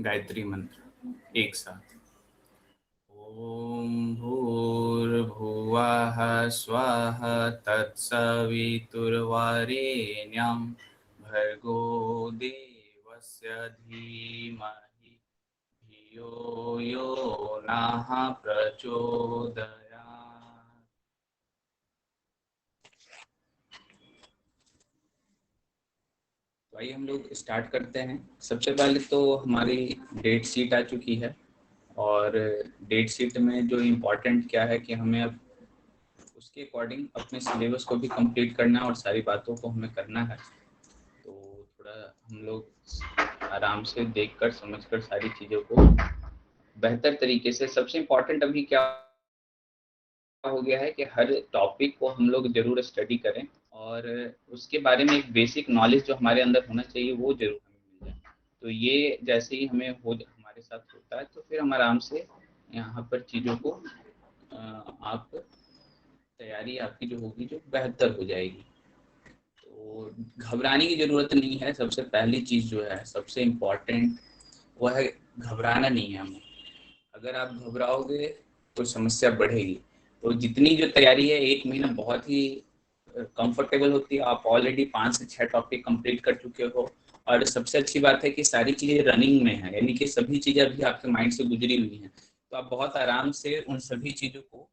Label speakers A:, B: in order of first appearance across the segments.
A: गायत्री मंत्र एक साथ। ओम भूर्भुवः स्वः तत्सवितुर्वरेण्यं भर्गो देवस्य धीमहि धियो यो नः प्रचोदयात्। तो आइए हम लोग स्टार्ट करते हैं। सबसे पहले तो हमारी डेट शीट आ चुकी है और डेट शीट में जो इम्पोर्टेंट क्या है कि हमें अब उसके अकॉर्डिंग अपने सिलेबस को भी कंप्लीट करना है और सारी बातों को हमें करना है। तो थोड़ा हम लोग आराम से देखकर समझकर सारी चीज़ों को बेहतर तरीके से, सबसे इम्पोर्टेंट अभी क्या हो गया है कि हर टॉपिक को हम लोग ज़रूर स्टडी करें और उसके बारे में एक बेसिक नॉलेज जो हमारे अंदर होना चाहिए वो ज़रूर हमें मिल जाए। तो ये जैसे ही हमारे साथ होता है तो फिर हम आराम से यहाँ पर चीज़ों को आप तैयारी आपकी जो होगी जो बेहतर हो जाएगी। तो घबराने की ज़रूरत नहीं है। सबसे पहली चीज़ जो है सबसे इम्पोर्टेंट वो है घबराना नहीं है हमें। अगर आप घबराओगे तो समस्या बढ़ेगी। तो जितनी जो तैयारी है 1 महीना बहुत ही कंफर्टेबल होती है। आप ऑलरेडी 5 से 6 टॉपिक कंप्लीट कर चुके हो और सबसे अच्छी बात है कि सारी चीज़ें रनिंग में है, यानी कि सभी चीज़ें अभी आपके माइंड से गुजरी हुई हैं। तो आप बहुत आराम से उन सभी चीज़ों को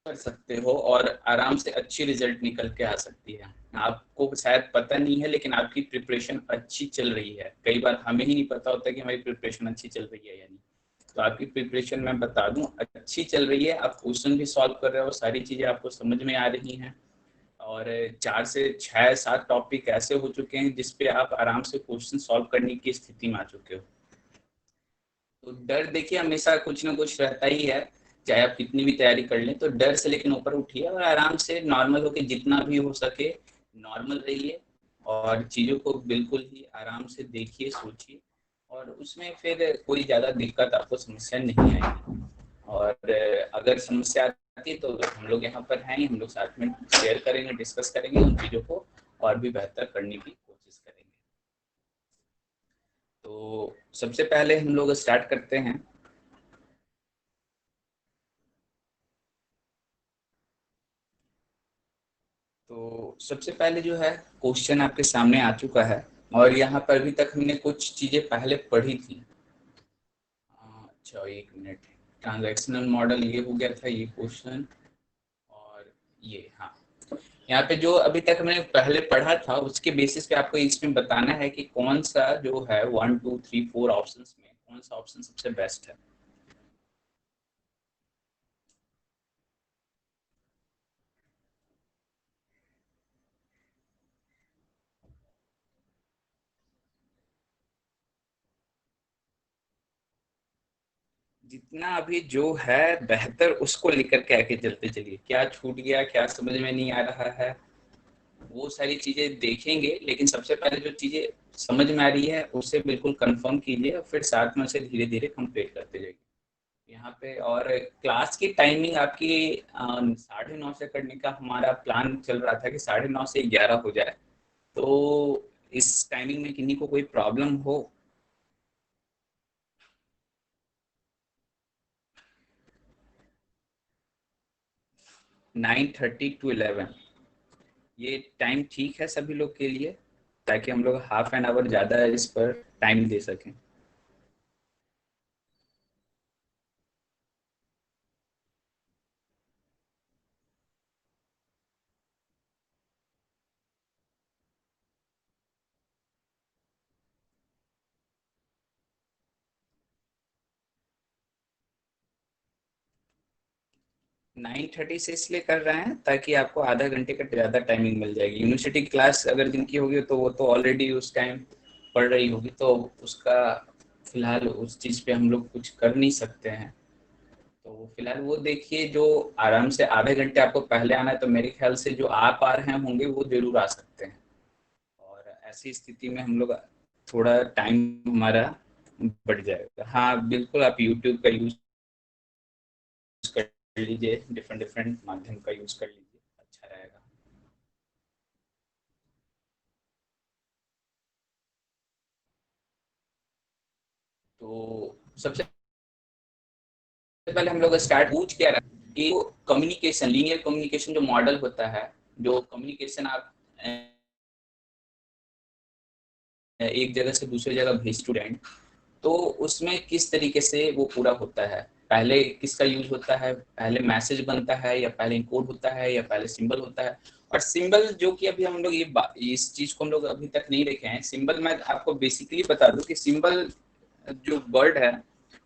A: कर सकते हो और आराम से अच्छी रिजल्ट निकल के आ सकती है। आपको शायद पता नहीं है लेकिन आपकी प्रिपरेशन अच्छी चल रही है। कई बार हमें ही नहीं पता होता कि हमारी प्रिपरेशन अच्छी चल रही है या नहीं। तो आपकी प्रिपरेशन मैं बता दूं अच्छी चल रही है। आप क्वेश्चन भी सॉल्व कर रहे हो, सारी चीज़ें आपको समझ में आ रही हैं और 4 से 6-7 टॉपिक ऐसे हो चुके हैं जिस पे आप आराम से क्वेश्चन सॉल्व करने की स्थिति में आ चुके हो। तो डर देखिए हमेशा कुछ ना कुछ रहता ही है, चाहे आप कितनी भी तैयारी कर लें। तो डर से लेकिन ऊपर उठिए और आराम से नॉर्मल होकर जितना भी हो सके नॉर्मल रहिए और चीज़ों को बिल्कुल ही आराम से देखिए, सोचिए और उसमें फिर कोई ज़्यादा दिक्कत आपको समस्या नहीं आएगी। और अगर समस्या आती है तो हम लोग यहाँ पर हैं, हम लोग साथ में शेयर करेंगे, डिस्कस करेंगे उन चीज़ों को और भी बेहतर करने की कोशिश करेंगे। तो सबसे पहले हम लोग स्टार्ट करते हैं। तो सबसे पहले जो है क्वेश्चन आपके सामने आ चुका है और यहाँ पर अभी तक हमने कुछ चीज़ें पहले पढ़ी थी। अच्छा एक मिनट, ट्रांजैक्शनल मॉडल ये हो गया था ये क्वेश्चन और ये हाँ, यहाँ पे जो अभी तक मैंने पहले पढ़ा था उसके बेसिस पे आपको इसमें बताना है कि कौन सा जो है 1 2 3 4 ऑप्शंस में कौन सा ऑप्शन सबसे बेस्ट है। 'जितना अभी जो है बेहतर उसको लेकर के आगे चलते चलिए, क्या छूट गया, क्या समझ में नहीं आ रहा है, वो सारी चीज़ें देखेंगे। लेकिन सबसे पहले जो चीज़ें समझ में आ रही है उसे बिल्कुल कंफर्म कीजिए और फिर साथ में उसे धीरे-धीरे कंप्लीट करते जाइए। यहाँ पे और क्लास की टाइमिंग आपकी 9:30 से करने का हमारा प्लान चल रहा था कि 9:30 से 11 हो जाए। तो इस टाइमिंग में किन्हीं को कोई प्रॉब्लम हो? 9:30 टू 11 ये टाइम ठीक है सभी लोग के लिए, ताकि हम लोग हाफ एन आवर ज़्यादा इस पर टाइम दे सकें। 9:30 से इसलिए कर रहे हैं ताकि आपको आधा घंटे का ज़्यादा टाइमिंग मिल जाएगी। यूनिवर्सिटी क्लास अगर जिनकी होगी तो वो तो ऑलरेडी उस टाइम पढ़ रही होगी, तो उसका फिलहाल उस चीज़ पे हम लोग कुछ कर नहीं सकते हैं। तो फिलहाल वो देखिए जो आराम से आधे घंटे आपको पहले आना है, तो मेरे ख्याल से जो आप आ रहे होंगे वो जरूर आ सकते हैं। और ऐसी स्थिति में हम लोग थोड़ा टाइम हमारा बढ़ जाएगा। हाँ बिल्कुल, आप यूट्यूब का यूज कर लीजिए, डिफरेंट डिफरेंट माध्यम का यूज कर लीजिए, अच्छा रहेगा। तो सबसे पहले हम लोग स्टार्ट पूछ क्या रहा है कि कम्युनिकेशन, लीनियर कम्युनिकेशन जो मॉडल होता है, जो कम्युनिकेशन आप एक जगह से दूसरी जगह भेज स्टूडेंट, तो उसमें किस तरीके से वो पूरा होता है। पहले किसका यूज होता है, पहले मैसेज बनता है या पहले इनकोड होता है या पहले सिंबल होता है। और सिंबल जो कि अभी हम लोग इस चीज को हम लोग अभी तक नहीं देखे हैं। सिंबल मैं आपको बेसिकली बता दूं कि सिंबल जो वर्ड है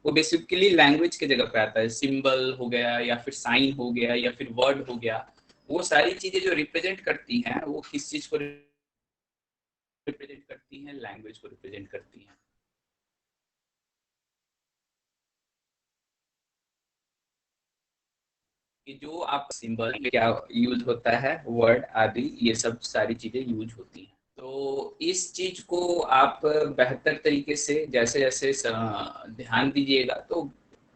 A: वो बेसिकली लैंग्वेज की जगह पे आता है। सिंबल हो गया या फिर साइन हो गया या फिर वर्ड हो गया, वो सारी चीजें जो रिप्रेजेंट करती हैं वो किस चीज को रिप्रेजेंट करती हैं, लैंग्वेज को रिप्रेजेंट करती हैं। कि जो आप सिंबल क्या यूज होता है, वर्ड आदि ये सब सारी चीजें यूज होती हैं। तो इस चीज को आप बेहतर तरीके से जैसे जैसे ध्यान दीजिएगा तो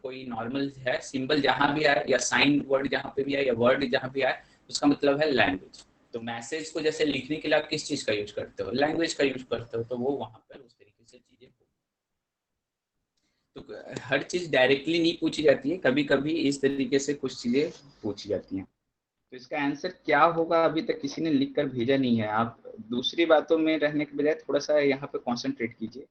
A: कोई नॉर्मल है, सिंबल जहां भी आए या साइन वर्ड जहां पे भी आए या वर्ड जहां भी आए, उसका मतलब है लैंग्वेज। तो मैसेज को जैसे लिखने के लिए आप किस चीज का यूज करते हो, लैंग्वेज का यूज करते हो, तो वो वहां पर उस तरीके से चीजें। तो हर चीज डायरेक्टली नहीं पूछी जाती है, कभी कभी इस तरीके से कुछ चीजें पूछी जाती हैं। तो इसका आंसर क्या होगा अभी तक किसी ने लिख कर भेजा नहीं है। आप दूसरी बातों में रहने के बजाय थोड़ा सा यहाँ पे कंसंट्रेट कीजिए।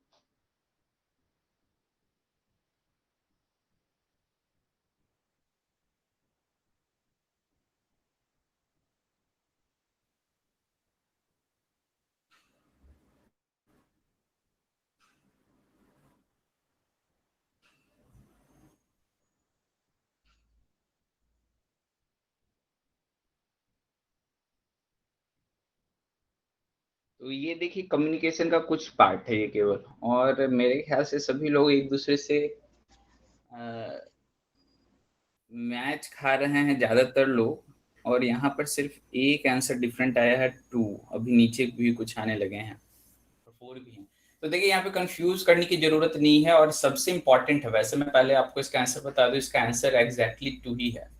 A: तो ये देखिए कम्युनिकेशन का कुछ पार्ट है ये केवल, और मेरे ख्याल से सभी लोग एक दूसरे से मैच खा रहे हैं ज्यादातर लोग। और यहाँ पर सिर्फ एक आंसर डिफरेंट आया है, 2। अभी नीचे भी कुछ आने लगे हैं, 4 भी हैं। तो देखिए यहाँ पे कंफ्यूज करने की जरूरत नहीं है, और सबसे इंपॉर्टेंट है, वैसे मैं पहले आपको इसका आंसर बता दूं, इसका आंसर एग्जैक्टली 2 ही है।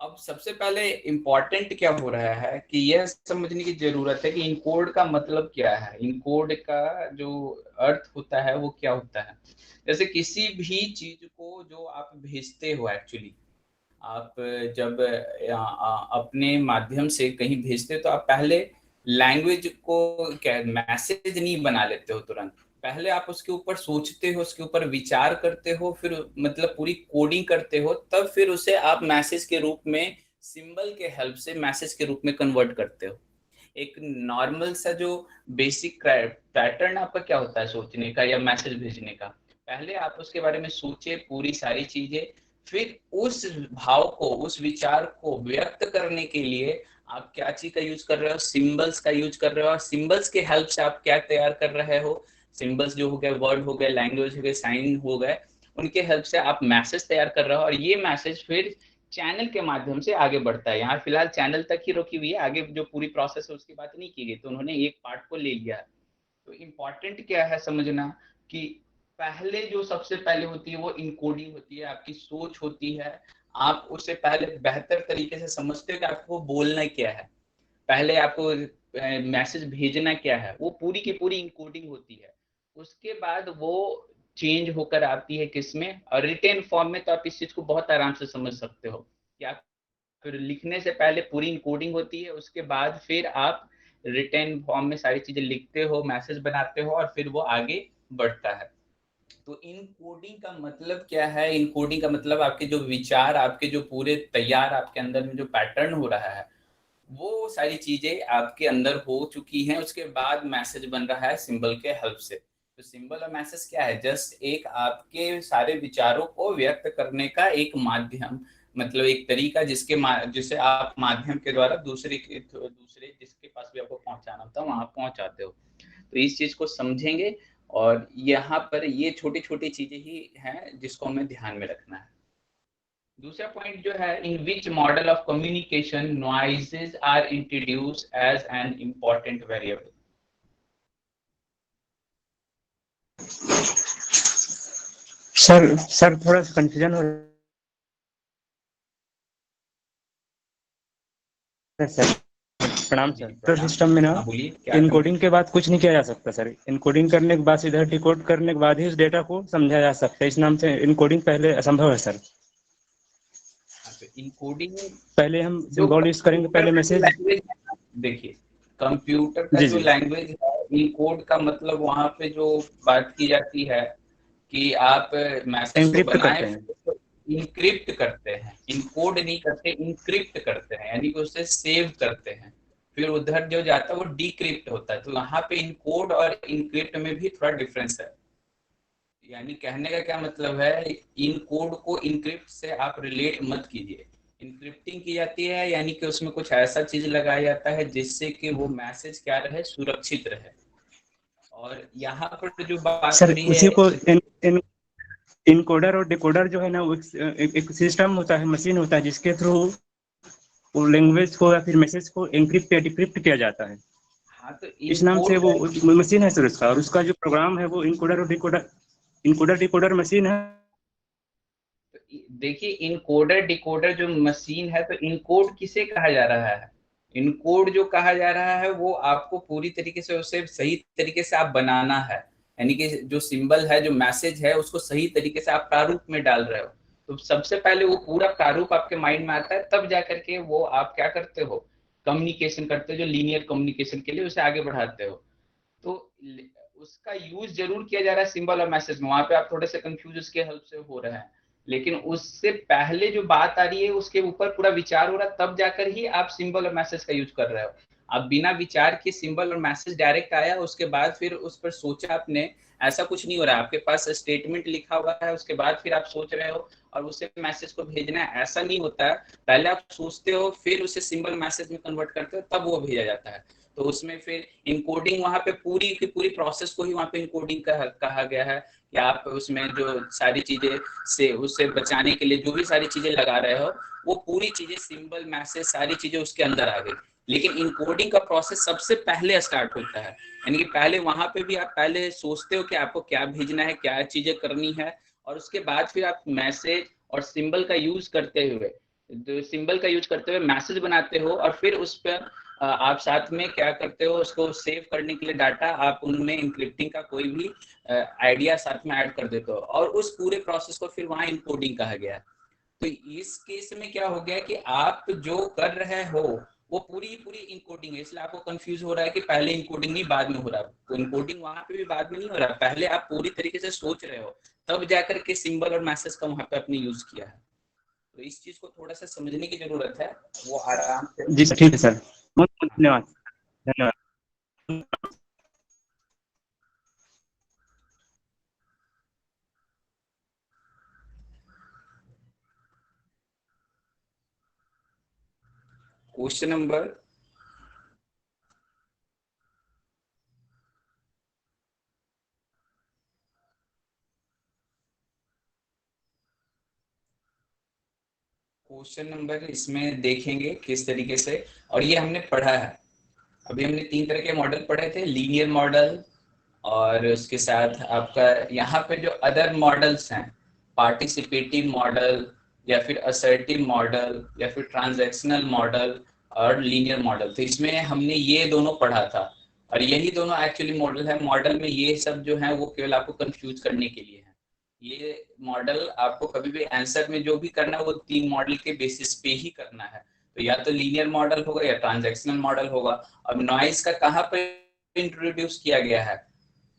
A: अब सबसे पहले इम्पोर्टेंट क्या हो रहा है कि यह समझने की जरूरत है कि इनकोड का मतलब क्या है, इनकोड का जो अर्थ होता है वो क्या होता है। जैसे किसी भी चीज को जो आप भेजते हो, एक्चुअली आप जब अपने माध्यम से कहीं भेजते हो तो आप पहले लैंग्वेज को क्या मैसेज नहीं बना लेते हो तुरंत। पहले आप उसके ऊपर सोचते हो, उसके ऊपर विचार करते हो, फिर मतलब पूरी कोडिंग करते हो, तब फिर उसे आप मैसेज के रूप में सिंबल के हेल्प से मैसेज के रूप में कन्वर्ट करते हो। एक नॉर्मल सा जो बेसिक पैटर्न आपका क्या होता है सोचने का या मैसेज भेजने का, पहले आप उसके बारे में सोचे पूरी सारी चीजें, फिर उस भाव को, उस विचार को व्यक्त करने के लिए आप क्या चीज का यूज कर रहे हो, सिंबल्स का यूज कर रहे हो। और सिंबल्स के हेल्प से आप क्या तैयार कर रहे हो, सिंबल्स जो हो गए, वर्ड हो गए, लैंग्वेज हो गए, साइन हो गए, उनके हेल्प से आप मैसेज तैयार कर रहे हो। और ये मैसेज फिर चैनल के माध्यम से आगे बढ़ता है। यहाँ फिलहाल चैनल तक ही रोकी हुई है, आगे जो पूरी प्रोसेस है उसकी बात नहीं की गई, तो उन्होंने एक पार्ट को ले लिया है। तो इम्पोर्टेंट क्या है समझना कि पहले जो सबसे पहले होती है वो इनकोडिंग होती है, आपकी सोच होती है। आप उससे पहले बेहतर तरीके से समझते हो कि आपको बोलना क्या है, पहले आपको मैसेज भेजना क्या है, वो पूरी की पूरी इनकोडिंग होती है। उसके बाद वो चेंज होकर आती है किसमें, और रिटेन फॉर्म में। तो आप इस चीज को बहुत आराम से समझ सकते हो कि आप फिर लिखने से पहले पूरी इनकोडिंग होती है, उसके बाद फिर आप रिटेन फॉर्म में सारी चीजें लिखते हो, मैसेज बनाते हो, और फिर वो आगे बढ़ता है। तो इन कोडिंग का मतलब क्या है, इन कोडिंग का मतलब आपके जो विचार, आपके जो पूरे तैयार आपके अंदर में जो पैटर्न हो रहा है, वो सारी चीजें आपके अंदर हो चुकी हैं। उसके बाद मैसेज बन रहा है सिंबल के हेल्प से। तो सिंबल और मैसेज क्या है, जस्ट एक आपके सारे विचारों को व्यक्त करने का एक माध्यम, मतलब एक तरीका जिसे आप माध्यम के द्वारा दूसरे जिसके पास भी आपको पहुंचाना होता है वहां पहुंचाते हो। तो इस चीज को समझेंगे, और यहाँ पर ये छोटी छोटी चीजें ही हैं जिसको हमें ध्यान में रखना है। दूसरा पॉइंट जो है, in which model of communication noises are introduced as an important variable.
B: Sir थोड़ा सा कंफ्यूजन हो रहा है सर। प्रणाम
A: जी
B: सर।
A: जी
B: कंप्यूटर
A: प्रणाम।
B: सिस्टम में ना
A: हाँ बोलिए क्या
B: इनकोडिंग के बाद कुछ नहीं किया जा सकता सर। इनकोडिंग करने के बाद सीधा डिकोड करने के बाद ही उस डेटा को समझा जा सकता है। इस नाम से इनकोडिंग पहले असंभव है सर।
A: हाँ, तो इनकोडिंग
B: पहले हम
A: जो
B: सिंबल यूज करेंगे,
A: कंप्यूटर
B: पहले
A: का जो
B: मैसेज।
A: लैंग्वेज है ना, देखिए कंप्यूटर का
B: जी
A: जो
B: जी।
A: लैंग्वेज है, इनकोड का मतलब वहाँ पे जो बात की जाती है कि आप मैसेज को
B: एनक्रिप्ट
A: बनाएं
B: करते हैं।
A: फिर उसको इनक्रिप्ट करते हैं, इनकोड नहीं करते, इनक्रिप्ट करते हैं, यानी कि उसे सेव करते हैं, फिर उधर जो जाता है वो डिक्रिप्ट होता है। तो यहाँ पे इनकोड और इनक्रिप्ट में भी थोड़ा डिफरेंस है। यानी कहने का क्या मतलब है, इन कोड को इनक्रिप्ट से आप रिलेट मत कीजिए। इनक्रिप्टिंग की जाती है यानी कि उसमें कुछ ऐसा चीज लगाया जाता है जिससे कि वो मैसेज क्या रहे, सुरक्षित रहे। और यहाँ पर जो बात हो
B: सर
A: रही
B: उसी
A: है
B: को इन इनकोडर और डिकोडर जो है ना, वो एक सिस्टम होता है, मशीन होता है, जिसके थ्रू वो लैंग्वेज को या फिर मैसेज को एनक्रिप्ट या डिक्रिप्ट किया जाता है।
A: हाँ तो
B: इस नाम से
A: इनकोड
B: वो मशीन है सर उसका, और उसका जो प्रोग्राम है वो इनकोडर और डिकोडर, इनकोडर डिकोडर मशीन है।
A: देखिए इनकोडर डिकोडर जो मशीन है, तो इनकोड किसे कहा जा रहा है? इनकोड जो कहा जा रहा है वो आपको पूरी तरीके से उसे सही तरीके से आप बनाना है, यानी कि जो सिंबल है, जो मैसेज है, उसको सही तरीके से आप प्रारूप में डाल रहे हो। तो सबसे पहले वो पूरा प्रारूप आपके माइंड में आता है, तब जा करके वो आप क्या करते हो, कम्युनिकेशन करते हो, जो लीनियर कम्युनिकेशन के लिए उसे आगे बढ़ाते हो। तो उसका यूज जरूर किया जा रहा है सिंबल और मैसेज में, वहां पे आप थोड़े से कंफ्यूज उसके हेल्प से हो रहे हैं, लेकिन उससे पहले जो बात आ रही है उसके ऊपर पूरा विचार हो रहा है, तब जाकर ही आप सिंबल और मैसेज का यूज कर रहे हो। आप बिना विचार के सिंबल और मैसेज डायरेक्ट आया, उसके बाद फिर उस पर सोचा आपने, ऐसा कुछ नहीं हो रहा है। आपके पास स्टेटमेंट लिखा हुआ है, उसके बाद फिर आप सोच रहे हो और उसे मैसेज को भेजना है, ऐसा नहीं होता है। पहले आप सोचते हो, फिर उसे सिंबल मैसेज में कन्वर्ट करते हो, तब वो भेजा जाता है। तो उसमें फिर इनकोडिंग, वहां पे पूरी की पूरी प्रोसेस को ही वहां पे इनकोडिंग कहा गया है कि आप उसमें जो सारी चीजें से उससे बचाने के लिए जो भी सारी चीजें लगा रहे हो, वो पूरी चीजें सिंबल मैसेज सारी चीजें उसके अंदर आ गई। लेकिन इनकोडिंग का प्रोसेस सबसे पहले स्टार्ट होता है, यानी कि पहले वहां पे भी आप पहले सोचते हो कि आपको क्या भेजना है, क्या चीजें करनी है, और उसके बाद फिर आप मैसेज और सिंबल का यूज करते हुए, सिंबल का यूज करते हुए मैसेज बनाते हो, और फिर उस पर आप साथ में क्या करते हो, उसको सेव करने के लिए डाटा आप उनमें इंक्रिप्टिंग का कोई भी आइडिया साथ में ऐड कर देते हो, और उस पूरे प्रोसेस को फिर वहां इनकोडिंग कहा गया है। तो इस केस में क्या हो गया कि आप जो कर रहे हो वो पूरी पूरी इनकोडिंग है, इसलिए आपको कंफ्यूज हो रहा है कि पहले इनकोडिंग नहीं बाद में हो रहा है। तो इनकोडिंग वहां पे भी बाद में नहीं हो रहा है, पहले आप पूरी तरीके से सोच रहे हो, तब जाकर के सिंबल और मैसेज का वहां पे आपने यूज किया है। तो इस चीज को थोड़ा सा समझने की जरूरत है, वो आराम से।
B: जी सर, ठीक है सर, बहुत बहुत धन्यवाद। धन्यवाद।
A: क्वेश्चन नंबर, क्वेश्चन नंबर इसमें देखेंगे किस तरीके से, और ये हमने पढ़ा है। अभी हमने 3 तरह के मॉडल पढ़े थे, लीनियर मॉडल, और उसके साथ आपका यहाँ पे जो अदर मॉडल्स हैं, पार्टिसिपेटिव मॉडल, या फिर असर्टिव मॉडल, या फिर ट्रांजैक्शनल मॉडल, और लीनियर मॉडल। तो इसमें हमने ये दोनों पढ़ा था, और यही दोनों एक्चुअली मॉडल है। मॉडल में ये सब जो है वो केवल आपको कंफ्यूज करने के लिए है। ये मॉडल आपको कभी भी आंसर में जो भी करना है वो 3 मॉडल के बेसिस पे ही करना है। तो या तो लीनियर मॉडल होगा या ट्रांजैक्शनल मॉडल होगा। अब नॉइज का कहाँ पर इंट्रोड्यूस किया गया है?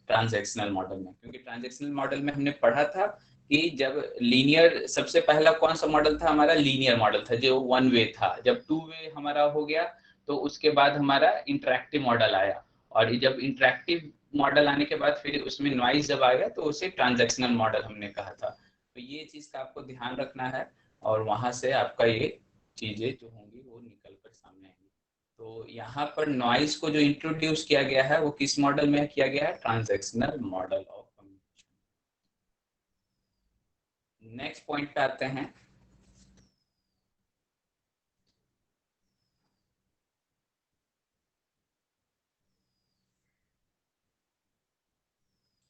A: ट्रांजैक्शनल मॉडल में, क्योंकि ट्रांजैक्शनल मॉडल में हमने पढ़ा था कि जब लीनियर, सबसे पहला कौन सा मॉडल था हमारा? लीनियर मॉडल था, जो वन वे था। जब टू वे हमारा हो गया तो उसके बाद हमारा इंटरेक्टिव मॉडल आया, और जब इंटरेक्टिव मॉडल आने के बाद फिर उसमें नॉइज जब आ गया तो उसे ट्रांजैक्शनल मॉडल हमने कहा था। तो ये चीज का आपको ध्यान रखना है, और वहां से आपका ये चीजें जो होंगी वो निकल कर सामने आएंगी। तो यहाँ पर नॉइज को जो इंट्रोड्यूस किया गया है वो किस मॉडल में किया गया है? Transactional model of communication. Next point पे आते हैं।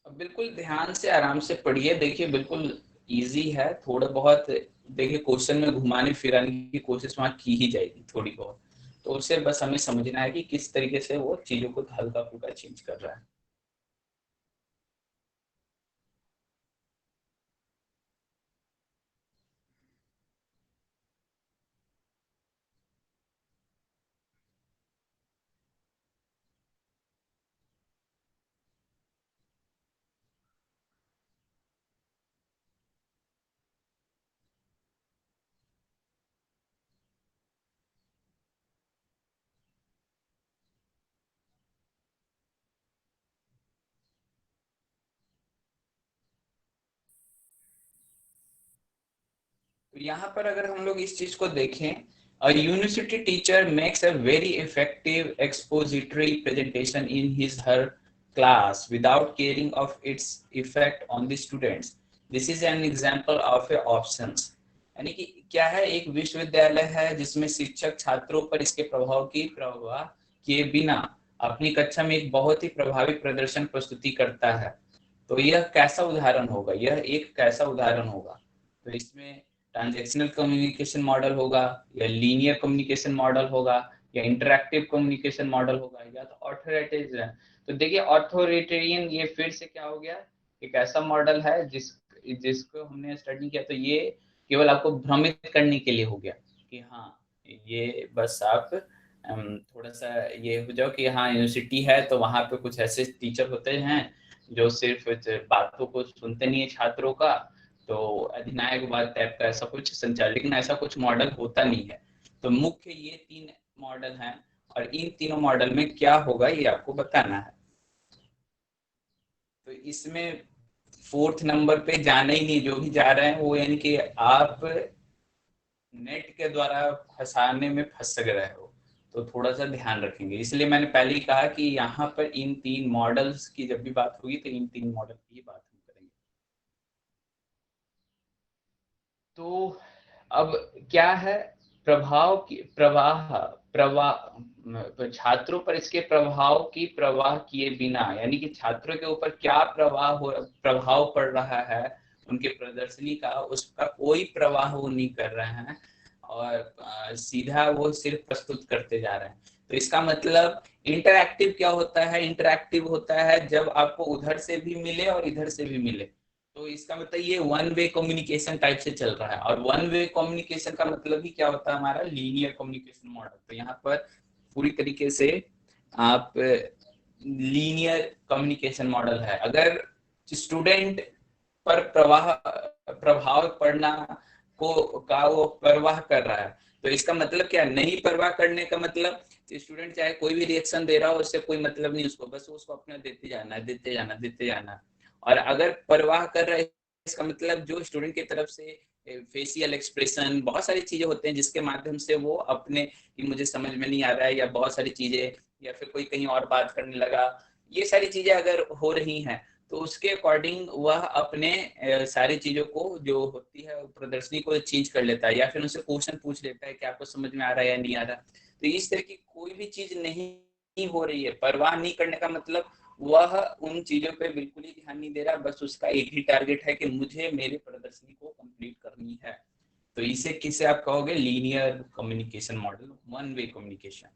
A: अब बिल्कुल ध्यान से आराम से पढ़िए, देखिए बिल्कुल इजी है। थोड़ा बहुत देखिए क्वेश्चन में घुमाने फिराने की कोशिश वहां की ही जाएगी थोड़ी बहुत। तो उसे बस हमें समझना है कि किस तरीके से वो चीज़ों को हल्का-फुल्का चेंज कर रहा है। तो यहाँ पर अगर हम लोग इस चीज को देखें, a university teacher makes a very effective expository presentation in his her class without caring of its effect on the students. This is an example of a options. यानी कि क्या है, एक विश्वविद्यालय है जिसमें शिक्षक छात्रों पर इसके प्रभाव की परवाह किए बिना अपनी कक्षा में एक बहुत ही प्रभावी प्रदर्शन प्रस्तुति करता है। तो यह कैसा उदाहरण होगा, यह एक कैसा उदाहरण होगा? तो इसमें ट्रांजैक्शनल कम्युनिकेशन मॉडल होगा, या लीनियर कम्युनिकेशन मॉडल होगा, या इंटरैक्टिव कम्युनिकेशन मॉडल होगा, या तो ऑथोरिटेरियन। तो देखिए ऑथोरिटेरियन ये फिर से क्या हो गया, एक ऐसा मॉडल है जिसको हमने स्टडी किया, तो ये केवल आपको भ्रमित करने के लिए हो गया कि हाँ, ये बस आप थोड़ा सा ये हो जाओ कि हाँ यूनिवर्सिटी है तो वहाँ पे कुछ ऐसे टीचर होते हैं जो सिर्फ बातों को सुनते नहीं है छात्रों का, तो अधिनायकवाद टाइप का ऐसा कुछ संचार, लेकिन ऐसा कुछ मॉडल होता नहीं है। तो मुख्य ये 3 मॉडल हैं, और इन तीनों मॉडल में क्या होगा ये आपको बताना है। तो इसमें 4th नंबर पे जाना ही नहीं, जो भी जा रहे हैं वो, यानी कि आप नेट के द्वारा फंसाने में फंस रहे हो, तो थोड़ा सा ध्यान रखेंगे। इसलिए मैंने पहले ही कहा कि यहाँ पर इन 3 मॉडल्स की जब भी बात होगी तो इन 3 मॉडल की बात हम करेंगे। तो अब क्या है, प्रभाव की प्रवाह प्रवाह छात्रों पर इसके प्रभाव की प्रवाह किए बिना, यानी कि छात्रों के ऊपर क्या प्रभाव पड़ रहा है उनके प्रदर्शनी का, उसका कोई प्रवाह वो नहीं कर रहे हैं, और सीधा वो सिर्फ प्रस्तुत करते जा रहे हैं। तो इसका मतलब इंटरैक्टिव क्या होता है, इंटरैक्टिव होता है जब आपको उधर से भी मिले और इधर से भी मिले। तो इसका मतलब ये वन वे कम्युनिकेशन टाइप से चल रहा है, और वन वे कम्युनिकेशन का मतलब ही क्या होता है, हमारा लीनियर कम्युनिकेशन मॉडल। तो यहाँ पर पूरी तरीके से आप लीनियर कम्युनिकेशन मॉडल है। अगर स्टूडेंट पर प्रभाव पड़ना को का वो परवाह कर रहा है, तो इसका मतलब क्या, नहीं परवाह करने का मतलब स्टूडेंट चाहे कोई भी रिएक्शन दे रहा हो उससे कोई मतलब नहीं उसको, बस उसको अपना देते जाना है, देते जाना, देते जाना। और अगर परवाह कर रहा है, इसका मतलब जो स्टूडेंट की तरफ से फेशियल एक्सप्रेशन, बहुत सारी चीजें होते हैं जिसके माध्यम से वो अपने कि मुझे समझ में नहीं आ रहा है, या बहुत सारी चीजें, या फिर कोई कहीं और बात करने लगा, ये सारी चीजें अगर हो रही हैं तो उसके अकॉर्डिंग वह अपने सारी चीजों को जो होती है प्रदर्शनी को चेंज कर लेता है, या फिर उनसे क्वेश्चन पूछ लेता है कि आपको समझ में आ रहा है या नहीं आ रहा। तो इस तरह की कोई भी चीज नहीं हो रही है, परवाह नहीं करने का मतलब वह उन चीजों पे बिल्कुल ही ध्यान नहीं दे रहा, बस उसका एक ही टारगेट है कि मुझे मेरे प्रदर्शनी को कंप्लीट करनी है। तो इसे किसे आप कहोगे, linear communication model, one way communication.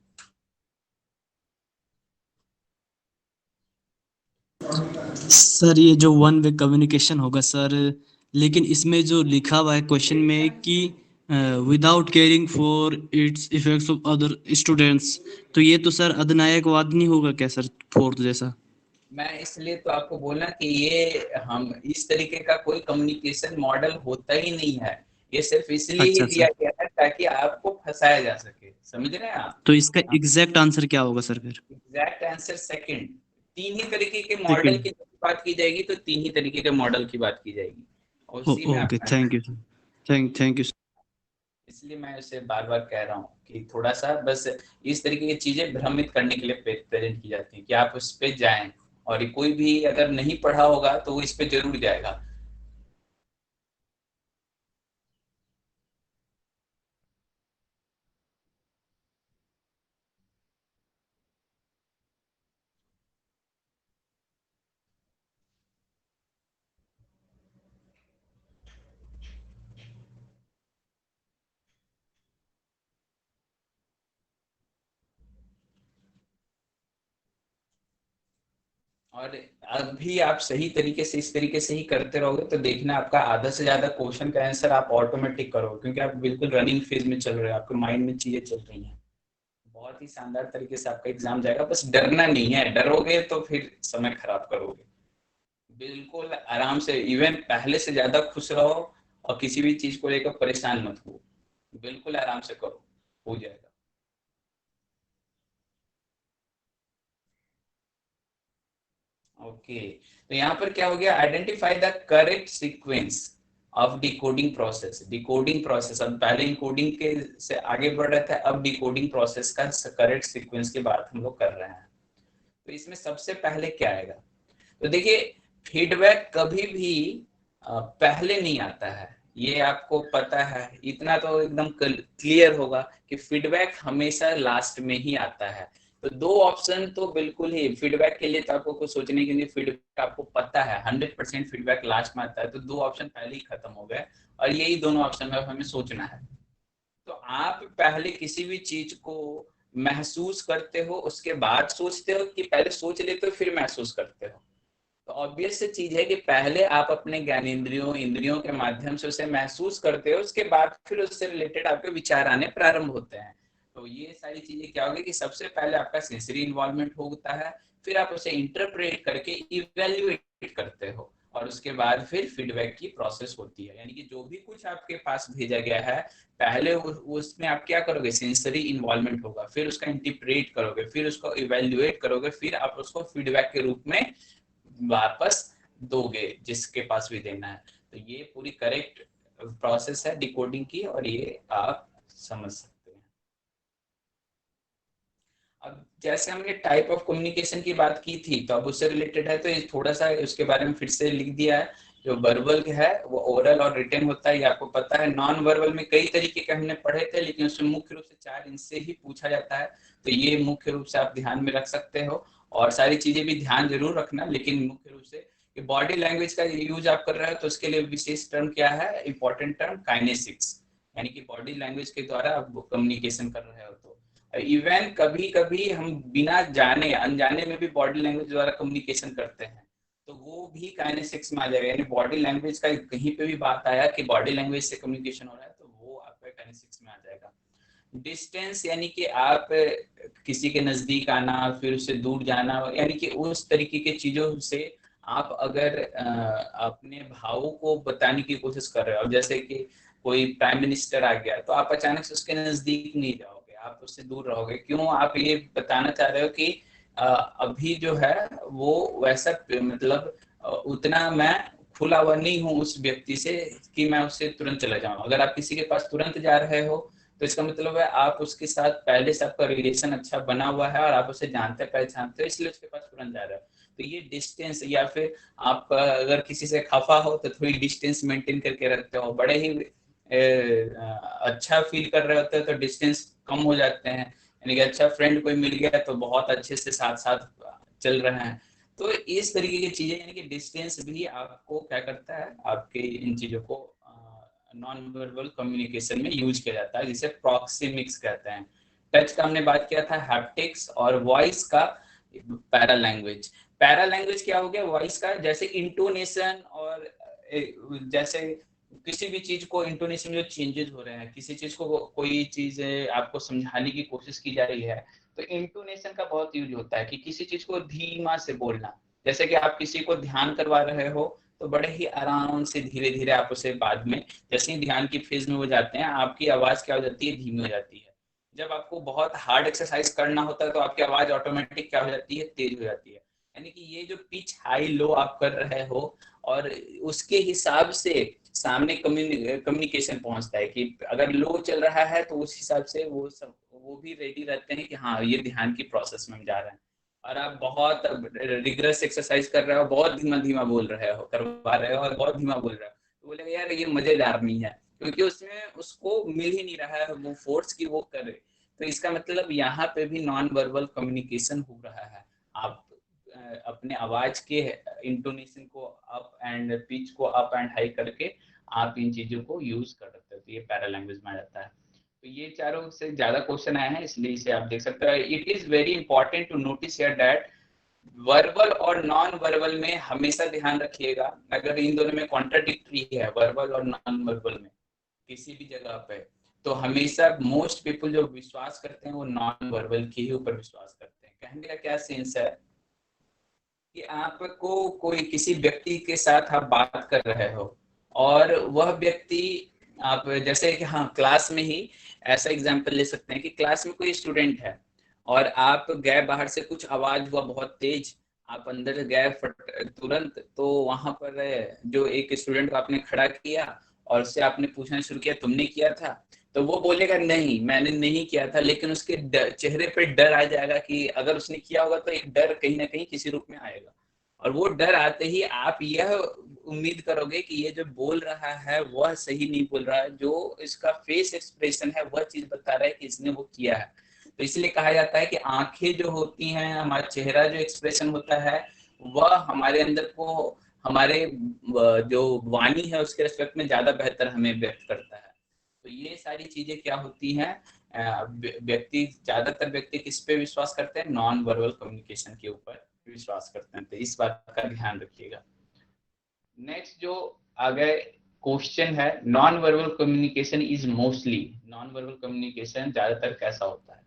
C: Sir ये जो वन वे कम्युनिकेशन होगा सर, लेकिन इसमें जो लिखा हुआ है क्वेश्चन में कि without caring for its effects of other students, तो ये तो सर अधिनायकवाद नहीं होगा क्या सर, फोर्थ जैसा?
A: मैं इसलिए तो आपको बोला कि ये हम इस तरीके का कोई कम्युनिकेशन मॉडल होता ही नहीं है। ये सिर्फ इसलिए ही
C: अच्छा
A: दिया
C: सर,
A: गया है ताकि आपको फंसाया जा सके, समझ रहे हैं आप?
C: तो इसका एग्जैक्ट आंसर क्या होगा सर फिर?
A: Exact answer second. 3 ही तरीके के मॉडल
C: सेकंड।
A: की जब बात की जाएगी तो 3 ही तरीके के मॉडल की बात की जाएगी, और उसी में
C: ओके,
A: आपका
C: thank you sir. Thank you.
A: इसलिए मैं उसे बार बार कह रहा हूँ कि थोड़ा सा बस इस तरीके की चीजें भ्रमित करने के लिए प्रेजेंट की जाती हैं कि आप उस पे जाएं, और कोई भी अगर नहीं पढ़ा होगा तो वो इस पे जरूर जाएगा। और अभी आप सही तरीके से इस तरीके से ही करते रहोगे तो देखना आपका आधा से ज्यादा क्वेश्चन का आंसर आप ऑटोमेटिक करोगे, क्योंकि आप बिल्कुल रनिंग फेज में चल रहे हो, आपके माइंड में चीजें चल रही हैं। बहुत ही शानदार तरीके से आपका एग्जाम जाएगा, बस डरना नहीं है, डरोगे तो फिर समय खराब करोगे। बिल्कुल आराम से, इवन पहले से ज्यादा खुश रहो और किसी भी चीज को लेकर परेशान मत हो, बिल्कुल आराम से करो, हो जाएगा। ओके, तो यहाँ पर क्या हो गया, identify the correct sequence of decoding process. Decoding process, अब पहले इनकोडिंग के से आगे बढ़ रहे थे, अब डिकोडिंग प्रोसेस का करेक्ट सीक्वेंस की बात हम लोग कर रहे हैं। तो इसमें सबसे पहले क्या आएगा, तो देखिए फीडबैक कभी भी पहले नहीं आता है, ये आपको पता है, इतना तो एकदम क्लियर होगा कि फीडबैक हमेशा लास्ट में ही आता है। तो दो ऑप्शन तो बिल्कुल ही फीडबैक के लिए, तो आपको कुछ सोचने के लिए, फीडबैक आपको पता है 100% फीडबैक लास्ट में आता है, तो दो ऑप्शन पहले ही खत्म हो गए और यही दोनों ऑप्शन में हमें सोचना है। तो आप पहले किसी भी चीज को महसूस करते हो उसके बाद सोचते हो, कि पहले सोच लेते हो फिर महसूस करते हो? तो ऑब्वियस चीज है कि पहले आप अपने ज्ञानेंद्रियों इंद्रियों के माध्यम से उसे महसूस करते हो, उसके बाद फिर उससे रिलेटेड आपके विचार आने प्रारंभ होते हैं। तो ये सारी चीजें क्या होगी कि सबसे पहले आपका सेंसरी इन्वॉल्वमेंट होता है, फिर आप उसे इंटरप्रेट करके इवेल्युएट करते हो, और उसके बाद फिर फीडबैक की प्रोसेस होती है। यानी कि जो भी कुछ आपके पास भेजा गया है, पहले उसमें आप क्या करोगे, सेंसरी इन्वॉल्वमेंट होगा, फिर उसका इंटरप्रेट करोगे, फिर उसको इवेल्युएट करोगे, फिर आप उसको फीडबैक के रूप में वापस दोगे जिसके पास भी देना है। तो ये पूरी करेक्ट प्रोसेस है डिकोडिंग की, और ये आप समझ सकते हैं। अब जैसे हमने टाइप ऑफ कम्युनिकेशन की बात की थी, तो अब उससे रिलेटेड है, तो ये थोड़ा सा उसके बारे में फिर से लिख दिया है। जो वर्बल है वो ओरल और रिटन होता है, ये आपको पता है। नॉन वर्बल में कई तरीके के हमने पढ़े थे, लेकिन उसमें मुख्य रूप से 4 इनसे ही पूछा जाता है, तो ये मुख्य रूप से आप ध्यान में रख सकते हो। और सारी चीजें भी ध्यान जरूर रखना, लेकिन मुख्य रूप से बॉडी लैंग्वेज का यूज आप कर रहे हो, तो उसके लिए विशेष टर्म क्या है, इंपॉर्टेंट टर्म काइनेसिक्स, यानी कि बॉडी लैंग्वेज के द्वारा आप कम्युनिकेशन कर रहे हो। तो इवन कभी कभी हम बिना जाने अनजाने में भी बॉडी लैंग्वेज द्वारा कम्युनिकेशन करते हैं, तो वो भी काइनेसिक्स में आ जाएगा। यानी बॉडी लैंग्वेज का कहीं पे भी बात आया कि बॉडी लैंग्वेज से कम्युनिकेशन हो रहा है, तो वो आपका काइनेसिक्स में आ जाएगा। डिस्टेंस, यानी कि आप किसी के नजदीक आना फिर उससे दूर जाना, यानी कि उस तरीके के चीजों से आप अगर अपने भावों को बताने की कोशिश कर रहे हो, जैसे कि कोई प्राइम मिनिस्टर आ गया, तो आप अचानक से उसके नजदीक नहीं जाओगे, आप उससे दूर रहोगे। क्यों? आप ये बताना चाह रहे हो कि अभी जो है वो वैसा, मतलब उतना मैं खुला हुआ नहीं हूँ उस व्यक्ति से कि मैं उससे तुरंत चला जाऊँ। अगर आप किसी के पास तुरंत जा रहे हो, तो इसका मतलब है आप उसके साथ पहले से आपका रिलेशन अच्छा बना हुआ है और आप उसे जानते पहचानते हो, इसलिए उसके पास तुरंत जा रहे हो। तो ये डिस्टेंस, या फिर आप अगर किसी से खफा हो तो थोड़ी डिस्टेंस मेंटेन करके रखते हो, बड़े ही अच्छा फील कर रहे होते हो तो डिस्टेंस कम हो जाते हैं। यानी कि अच्छा फ्रेंड कोई मिल गया तो बहुत अच्छे से साथ साथ चल रहे हैं। तो इस तरीके की चीजें, यानी कि डिस्टेंस भी आपको क्या करता है, आपके इन चीजों को नॉन वर्बल कम्युनिकेशन में यूज किया जाता है, जिसे प्रॉक्सिमिक्स कहते हैं। टच का हमने बात किया था, हैप्टिक्स, और वॉइस का पैरा लैंग्वेज। पैरा लैंग्वेज क्या हो गया, वॉइस का, जैसे इंटोनेशन, और जैसे किसी भी चीज को इंटोनेशन में जो चेंजेस हो रहे हैं, किसी चीज को कोई चीज आपको समझाने की कोशिश की जा रही है, तो इंटोनेशन का बहुत यूज होता है कि किसी चीज को धीमा से बोलना। जैसे कि आप किसी को ध्यान करवा रहे हो, तो बड़े ही आराम से धीरे धीरे आप उसे बाद में, जैसे ही ध्यान की फेज में वो जाते हैं, आपकी आवाज क्या हो जाती है, धीमी हो जाती है। जब आपको बहुत हार्ड एक्सरसाइज करना होता है, तो आपकी आवाज ऑटोमेटिक क्या हो जाती है, तेज हो जाती है। यानी कि ये जो पिच हाई लो आप कर रहे हो, और उसके हिसाब से सामने कम्युनिकेशन पहुंचता है कि अगर लो चल रहा है तो उस हिसाब से वो भी रेडी रहते हैं कि हाँ ये ध्यान की प्रोसेस में हम जा रहे हैं। और आप बहुत रिग्रेस एक्सरसाइज कर रहे हो, बहुत धीमा धीमा बोल रहे हो, करवा रहे हो और बहुत धीमा बोल रहे हो, तो बोलेगा यार ये मजेदार नहीं है, क्योंकि उसमें उसको मिल ही नहीं रहा है वो फोर्स की वो करे। तो इसका मतलब यहाँ पे भी नॉन वर्बल कम्युनिकेशन हो रहा है। आप अपने आवाज के इंटोनेशन को अप एंड पिच को अप एंड हाई करके आप इन चीजों को यूज कर सकते हो, तो ये पैरा लैंग्वेज में आ जाता है। तो ये चारों से ज्यादा क्वेश्चन आए हैं, इसलिए इसे आप देख सकते हो। It is very important to notice here that verbal और नॉन वर्बल में हमेशा ध्यान रखिएगा, अगर इन दोनों में कॉन्ट्राडिक्टरी है वर्बल और नॉन वर्बल में किसी भी जगह पे, तो हमेशा मोस्ट पीपल जो विश्वास करते हैं वो नॉन वर्बल के ही ऊपर विश्वास करते हैं। कहने का क्या सेंस है कि आपको कोई किसी व्यक्ति के साथ आप बात कर रहे हो और वह व्यक्ति, आप जैसे कि हाँ क्लास में ही ऐसा एग्जांपल ले सकते हैं कि क्लास में कोई स्टूडेंट है और आप गए बाहर से, कुछ आवाज हुआ बहुत तेज, आप अंदर गए तुरंत, तो वहां पर जो एक स्टूडेंट को आपने खड़ा किया और उससे आपने पूछना शुरू किया तुमने किया था, तो वो बोलेगा नहीं मैंने नहीं किया था, लेकिन उसके चेहरे पे डर आ जाएगा कि अगर उसने किया होगा तो एक डर कहीं ना कहीं किसी रूप में आएगा, और वो डर आते ही आप यह उम्मीद करोगे कि ये जो बोल रहा है वह सही नहीं बोल रहा है, जो इसका फेस एक्सप्रेशन है वह चीज बता रहा है कि इसने वो किया है। तो इसलिए कहा जाता है कि आंखें जो होती हैं, हमारा चेहरा जो एक्सप्रेशन होता है, वह हमारे अंदर को, हमारे जो वाणी है उसके रिस्पेक्ट में ज्यादा बेहतर हमें व्यक्त करता है। तो ये सारी चीजें क्या होती हैं, व्यक्ति, ज्यादातर व्यक्ति किस पे विश्वास करते हैं, नॉन वर्बल कम्युनिकेशन के ऊपर विश्वास करते हैं, तो इस बात का ध्यान रखिएगा। नेक्स्ट जो आगे क्वेश्चन है, non verbal communication is mostly, non verbal communication ज्यादातर कैसा होता है?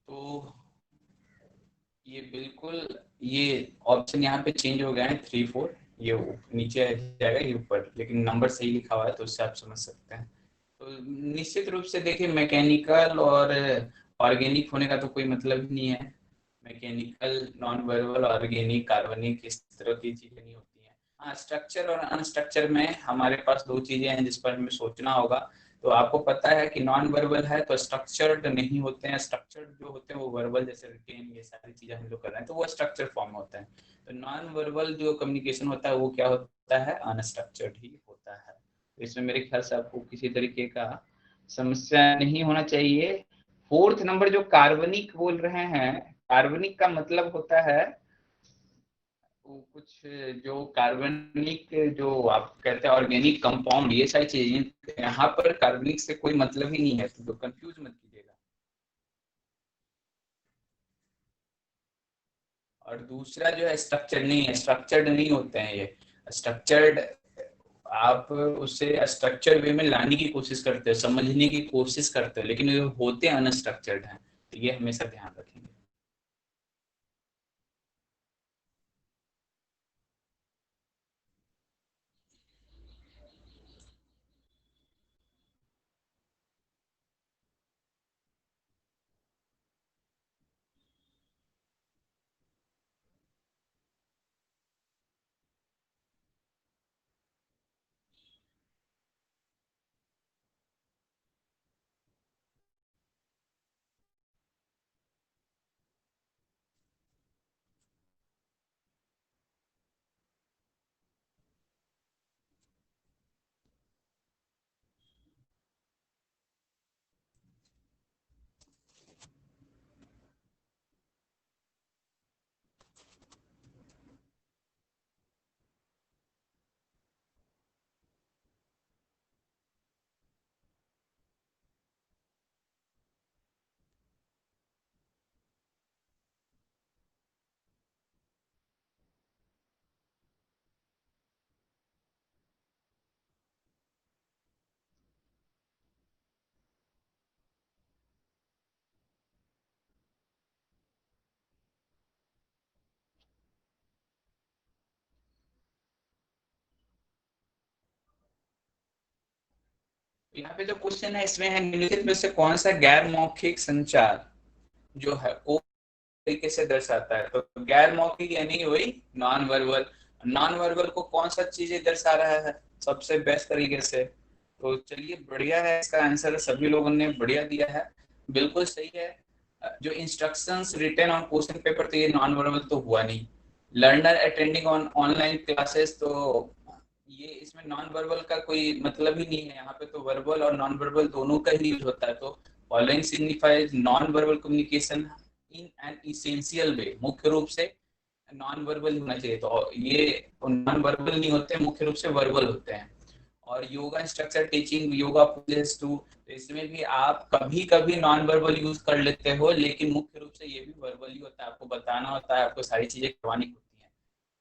A: तो ये बिल्कुल, ये ऑप्शन यहाँ पे चेंज हो गया है, 3 4, ये नीचे आ जाएगा, ये ऊपर, लेकिन नंबर सही लिखा हुआ है तो उससे आप समझ सकते हैं। तो निश्चित रूप से देखिए, मैकेनिकल और ऑर्गेनिक होने का तो कोई मतलब ही नहीं है। मैकेनिकल, नॉन वर्बल, ऑर्गेनिक, कार्बनिक, इस तरह की चीजें नहीं होती हैं। हाँ, स्ट्रक्चर और अनस्ट्रक्चर में हमारे पास दो चीजें हैं जिस पर हमें सोचना होगा। तो आपको पता है कि नॉन वर्बल है तो स्ट्रक्चर्ड नहीं होते हैं, स्ट्रक्चर्ड जो होते हैं वो वर्बल, जैसे रिटेन, ये सारी चीजें हम लोग कर रहे हैं तो वो स्ट्रक्चर फॉर्म होता है। तो नॉन वर्बल जो कम्युनिकेशन होता है वो क्या होता है, अनस्ट्रक्चर्ड ही होता है। तो इसमें मेरे ख्याल से आपको किसी तरीके का समस्या नहीं होना चाहिए। फोर्थ नंबर जो कार्बनिक बोल रहे हैं, कार्बनिक का मतलब होता है वो कुछ, जो कार्बनिक, जो आप कहते हैं ऑर्गेनिक कंपाउंड, ये सारी चीजें, यहाँ पर कार्बनिक से कोई मतलब ही नहीं है, तो कंफ्यूज मत कीजिएगा। और दूसरा जो है स्ट्रक्चर नहीं है, स्ट्रक्चर्ड नहीं होते हैं ये। स्ट्रक्चर्ड, आप उसे स्ट्रक्चर वे में लाने की कोशिश करते हो, समझने की कोशिश करते हो, लेकिन ये होते अनस्ट्रक्चर्ड हैं, तो ये हमेशा ध्यान रखेंगे। यहाँ पे जो क्वेश्चन है इसमें है, निम्नलिखित में से कौन सा गैर मौखिक संचार जो है को तरीके से दर्शाता है। तो गैर मौखिक यानी वही नॉन वर्बल। नॉन वर्बल को कौन सा चीजें दर्शा रहा है सबसे बेस्ट तरीके से? तो चलिए बढ़िया है, इसका आंसर सभी लोगों ने बढ़िया दिया है, बिल्कुल सही है। जो instructions written on question paper, तो ये नॉन वर्बल तो हुआ नहीं। Learner attending on online classes, तो ये इसमें नॉन वर्बल का कोई मतलब ही नहीं है। यहाँ पे तो वर्बल और नॉन वर्बल दोनों का ही यूज होता है। तो following signifies non verbal communication in an essential way, मुख्य रूप से नॉन वर्बल होना चाहिए। तो ये नॉन वर्बल नहीं होते, मुख्य रूप से वर्बल होते हैं। और yoga instructor teaching yoga poses to, तो इसमें भी आप कभी कभी नॉन वर्बल यूज कर लेते हो, लेकिन मुख्य रूप से ये भी वर्बल ही होता है, आपको बताना होता है, आपको सारी चीजें करवानी होती हैं।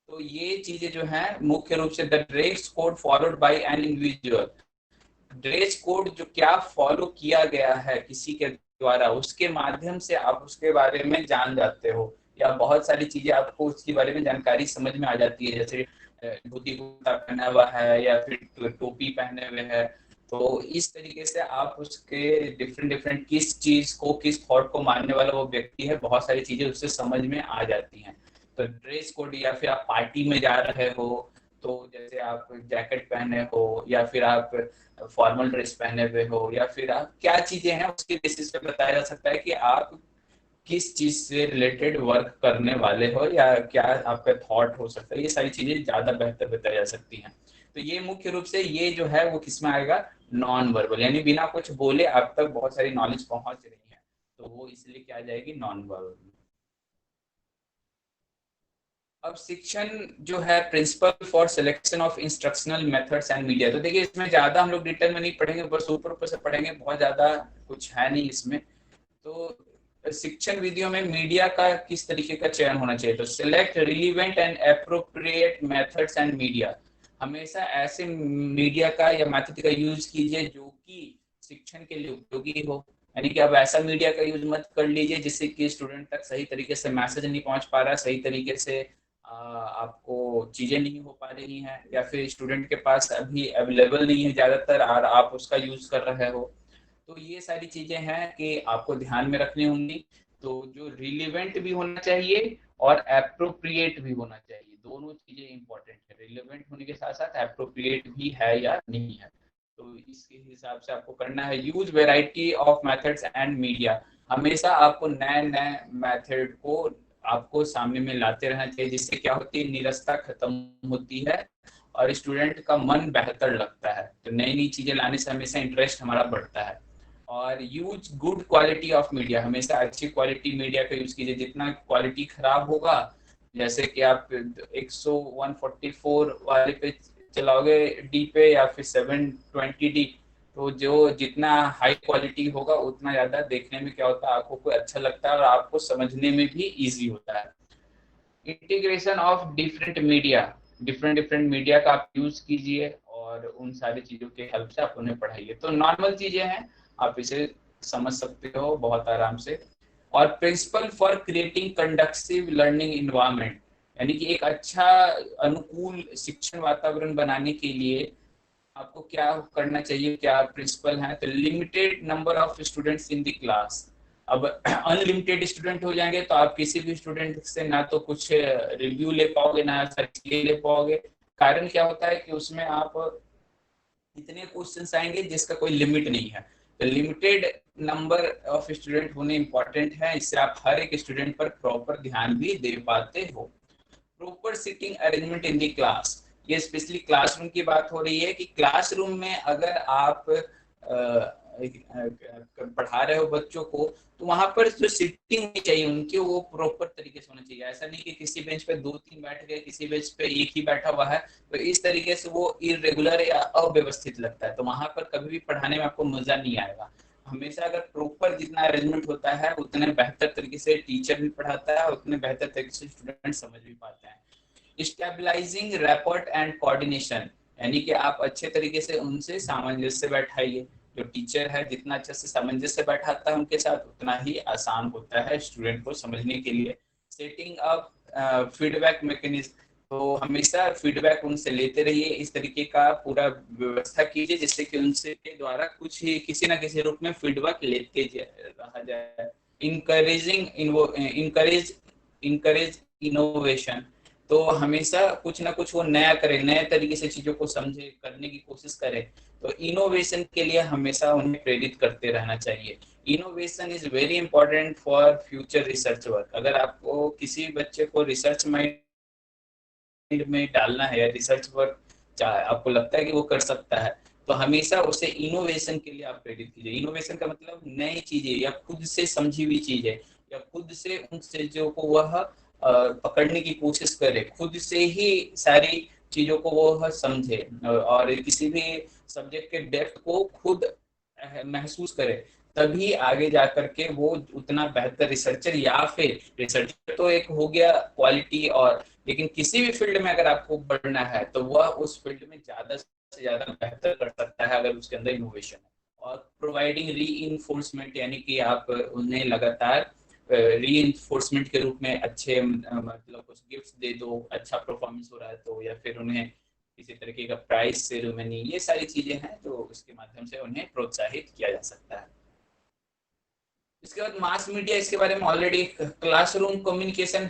A: तो ये चीजें जो है मुख्य रूप से the dress code followed by an individual, dress code जो क्या फॉलो किया गया है किसी के द्वारा, उसके माध्यम से आप उसके बारे में जान जाते हो, या बहुत सारी चीजें आपको उसके बारे में जानकारी समझ में आ जाती है। जैसे धोती कुर्ता पहना हुआ है या फिर टोपी पहने हुए है, तो इस तरीके से आप उसके डिफरेंट डिफरेंट किस चीज को, किस थॉट को मानने वाला वो व्यक्ति है, बहुत सारी चीजें उससे समझ में आ जाती हैं। तो ड्रेस कोड, या फिर आप पार्टी में जा रहे हो तो जैसे आप जैकेट पहने हो, या फिर आप फॉर्मल ड्रेस पहने हुए हो, या फिर आप क्या चीजें हैं उसके बेसिस पे बताया जा सकता है कि आप किस चीज से रिलेटेड वर्क करने वाले हो, या क्या आपका थॉट हो सकता है। ये सारी चीजें ज्यादा बेहतर बताई जा सकती हैं। तो ये मुख्य रूप से ये जो है वो किसमें आएगा, नॉन वर्बल, यानी बिना कुछ बोले आप तक बहुत सारी नॉलेज पहुंच रही है, तो वो इसलिए क्या आ जाएगी, नॉन वर्बल। अब शिक्षण जो है principle for selection of instructional methods and media, तो देखिए इसमें ज्यादा हम लोग डिटेल में नहीं पढ़ेंगे, बस ऊपर ऊपर से पढ़ेंगे, बहुत ज्यादा कुछ है नहीं इसमें। तो शिक्षण विधियों में मीडिया का किस तरीके का चयन होना चाहिए, तो select relevant and appropriate methods and media, हमेशा ऐसे मीडिया का या मेथड का यूज कीजिए जो कि शिक्षण के लिए उपयोगी हो। यानी कि अब ऐसा मीडिया का यूज मत कर लीजिए जिससे कि स्टूडेंट तक सही तरीके से मैसेज नहीं पहुंच पा रहा, सही तरीके से आपको चीजें नहीं हो पा रही हैं, या फिर स्टूडेंट के पास अभी अवेलेबल नहीं है ज्यादातर और आप उसका यूज कर रहे हो। तो ये सारी चीजें हैं कि आपको ध्यान में रखनी होंगी। तो जो रिलेवेंट भी होना चाहिए और एप्रोप्रिएट भी होना चाहिए, दोनों चीजें इंपॉर्टेंट है। रिलेवेंट होने के साथ साथ एप्रोप्रिएट भी है या नहीं है, तो इसके हिसाब से आपको करना है। Use variety of methods and media, हमेशा आपको नए नए मेथड को आपको सामने में लाते रहना चाहिए, जिससे क्या होती है, निरस्ता खत्म होती है और स्टूडेंट का मन बेहतर लगता है। तो नई नई चीजें लाने से हमेशा इंटरेस्ट हमारा बढ़ता है। और use good quality of media, हमेशा अच्छी क्वालिटी मीडिया का यूज कीजिए। जितना क्वालिटी खराब होगा, जैसे कि आप 144 वाले पे चलाओगे डी पे, या फिर 720 डी, तो जो जितना हाई क्वालिटी होगा उतना ज्यादा देखने में क्या होता है, आंखों को अच्छा लगता है और आपको समझने में भी इजी होता है। Integration of different media, different different media का आप यूज कीजिए और उन सारी चीजों के हेल्प से आप उन्हें पढ़ाइए। तो नॉर्मल चीजें हैं, आप इसे समझ सकते हो बहुत आराम से। और principle for creating conductive learning environment, यानी कि एक अच्छा अनुकूल शिक्षण वातावरण बनाने के लिए आपको क्या करना चाहिए, क्या प्रिंसिपल है, तो limited number of students in the class. अब अनलिमिटेड स्टूडेंट हो जाएंगे तो आप किसी भी स्टूडेंट से ना तो कुछ रिव्यू ले पाओगे, ना सारी ले पाओगे। कारण क्या होता है कि उसमें आप इतने क्वेश्चंस आएंगे जिसका कोई लिमिट नहीं है। तो लिमिटेड नंबर ऑफ स्टूडेंट होने इंपॉर्टेंट है, इससे आप हर एक स्टूडेंट पर प्रॉपर ध्यान भी दे पाते हो। प्रॉपर सिटिंग अरेंजमेंट इन दी क्लास, ये स्पेशली क्लासरूम की बात हो रही है कि क्लासरूम में अगर आप पढ़ा रहे हो बच्चों को, तो वहां पर जो सिटिंग होनी चाहिए उनकी, वो प्रॉपर तरीके से होना चाहिए। ऐसा नहीं कि किसी बेंच पे 2-3 बैठ गए, किसी बेंच पे एक ही बैठा हुआ है, तो इस तरीके से वो इरेगुलर या अव्यवस्थित लगता है, तो वहां पर कभी भी पढ़ाने में आपको मजा नहीं आएगा। हमेशा अगर प्रॉपर जितना अरेंजमेंट होता है उतने बेहतर तरीके से टीचर भी पढ़ाता है, उतने बेहतर तरीके से स्टूडेंट समझ भी पाते हैं। स्टेबलाइजिंग रैपोर्ट एंड कोऑर्डिनेशन, यानी कि आप अच्छे तरीके से उनसे सामंजस्य बैठाइए। जो टीचर है जितना अच्छे से सामंजस्य बैठाता है उनके साथ, उतना ही आसान होता है स्टूडेंट को समझने के लिए। सेटिंग अप फीडबैक मैकेनिज्म, तो हमेशा फीडबैक उनसे लेते रहिए, इस तरीके का पूरा व्यवस्था कीजिए जिससे कि उनसे के द्वारा कुछ ही किसी ना किसी रूप में फीडबैक लेते रहा जाए। Encourage innovation. तो हमेशा कुछ ना कुछ वो नया करे, नए तरीके से चीजों को समझे, करने की कोशिश करे। तो इनोवेशन के लिए हमेशा उन्हें प्रेरित करते रहना चाहिए। Innovation is very important for future research work. अगर आपको किसी बच्चे को रिसर्च माइंड में डालना है या रिसर्च वर्क आपको लगता है कि वो कर सकता है, तो हमेशा उसे इनोवेशन के लिए आप प्रेरित कीजिए। इनोवेशन का मतलब नई चीजें या खुद से समझी हुई चीजें या खुद से उन चीजों को वह पकड़ने की कोशिश करे, खुद से ही सारी चीजों को वह समझे और किसी भी सब्जेक्ट के डेप्थ को खुद महसूस करे, तभी आगे जाकर के वो उतना बेहतर रिसर्चर, या फिर रिसर्चर तो एक हो गया क्वालिटी, और लेकिन किसी भी फील्ड में अगर आपको बढ़ना है तो वह उस फील्ड में ज्यादा से ज्यादा बेहतर कर सकता है अगर उसके अंदर इनोवेशन है। और प्रोवाइडिंग री इन्फोर्समेंट, यानी कि आप उन्हें लगातार री इन्फोर्समेंट के रूप में अच्छे मतलब कुछ गिफ्ट्स दे दो, अच्छा परफॉर्मेंस हो रहा है तो, या फिर उन्हें किसी तरीके का प्राइज सेरेमनी, ये सारी चीजें हैं जो उसके माध्यम से उन्हें प्रोत्साहित किया जा सकता है। इसके बाद मास मीडिया, इसके बारे में ऑलरेडी क्लासरूम कम्युनिकेशन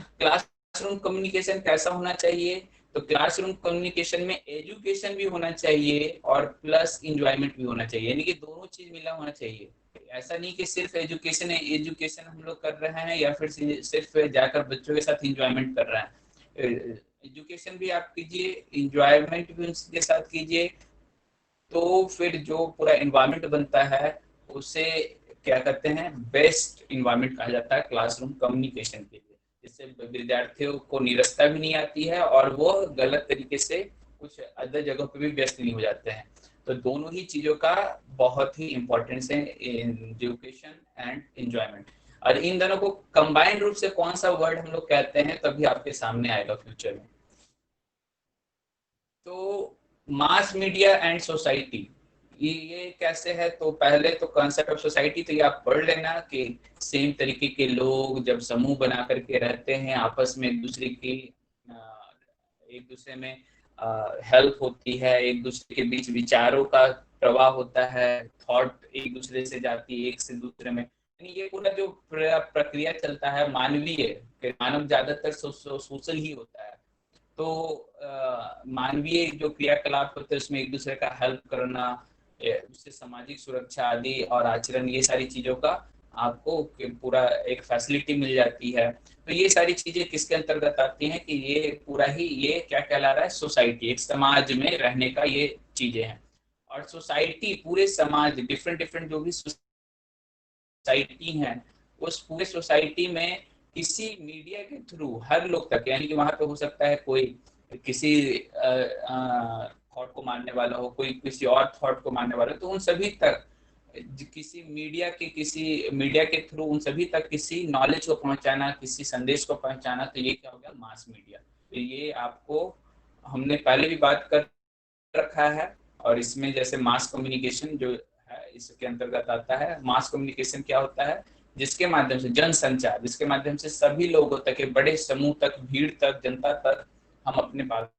A: कैसा होना चाहिए? तो क्लासरूम कम्युनिकेशन में एजुकेशन भी होना चाहिए और प्लस इंजॉयमेंट भी होना चाहिए, यानी कि दोनों चीज मिला होना चाहिए। ऐसा नहीं कि सिर्फ एजुकेशन है, एजुकेशन हम लोग कर रहे हैं या फिर सिर्फ जाकर बच्चों के साथ इंजॉयमेंट कर रहे हैं। एजुकेशन भी आप कीजिए, इंजॉयमेंट भी उनके साथ कीजिए, तो फिर जो पूरा इन्वायरमेंट बनता है उसे क्या कहते हैं, बेस्ट इन्वायरमेंट कहा जाता है क्लासरूम कम्युनिकेशन के लिए, जिससे विद्यार्थियों को निरस्ता भी नहीं आती है और वो गलत तरीके से कुछ अदर जगहों पे भी व्यस्त नहीं हो जाते हैं। तो दोनों ही चीजों का बहुत ही इम्पोर्टेंस है, एजुकेशन एंड एंजॉयमेंट। और इन दोनों को कंबाइंड रूप से कौन सा वर्ड हम लोग कहते हैं तभी आपके सामने आएगा फ्यूचर में। तो मास मीडिया एंड सोसाइटी, ये कैसे है? तो पहले तो कॉन्सेप्ट ऑफ सोसाइटी तो ये आप पढ़ लेना कि सेम तरीके के लोग जब समूह बना करके रहते हैं, आपस में एक दूसरे में हेल्प होती है, एक दूसरे के बीच विचारों का प्रवाह होता है, थॉट एक दूसरे से जाती है एक से दूसरे में, यानी ये पूरा जो प्रक्रिया चलता है मानवीय, मानव ज्यादातर सोशल ही होता है। तो मानवीय जो क्रियाकलाप होते हैं उसमें एक दूसरे का हेल्प करना, उससे सामाजिक सुरक्षा आदि और आचरण, ये सारी चीजों का आपको पूरा एक फैसिलिटी मिल जाती है। तो ये सारी चीजें किसके अंतर्गत आती हैं कि ये पूरा ही ये क्या कहला रहा है, सोसाइटी, एक समाज में रहने का ये चीजें हैं। और सोसाइटी पूरे समाज, डिफरेंट डिफरेंट जो भी सोसाइटी हैं, उस पूरे सोसाइटी में किसी मीडिया के थ्रू हर लोग तक, यानी कि वहां पे हो सकता है कोई किसी थॉट को मानने वाला हो, कोई किसी और थॉट को मानने वाला हो, तो उन सभी तक किसी मीडिया के थ्रू उन सभी तक किसी नॉलेज को पहुंचाना, किसी संदेश को पहुंचाना, तो ये क्या हो गया, मास मीडिया। तो ये आपको हमने पहले भी बात कर रखा है। और इसमें जैसे मास कम्युनिकेशन जो है इसके अंतर्गत आता है। मास कम्युनिकेशन क्या होता है? जिसके माध्यम से जनसंचार, जिसके माध्यम से सभी लोगों तक, बड़े समूह तक, भीड़ तक, जनता तक हम अपने बात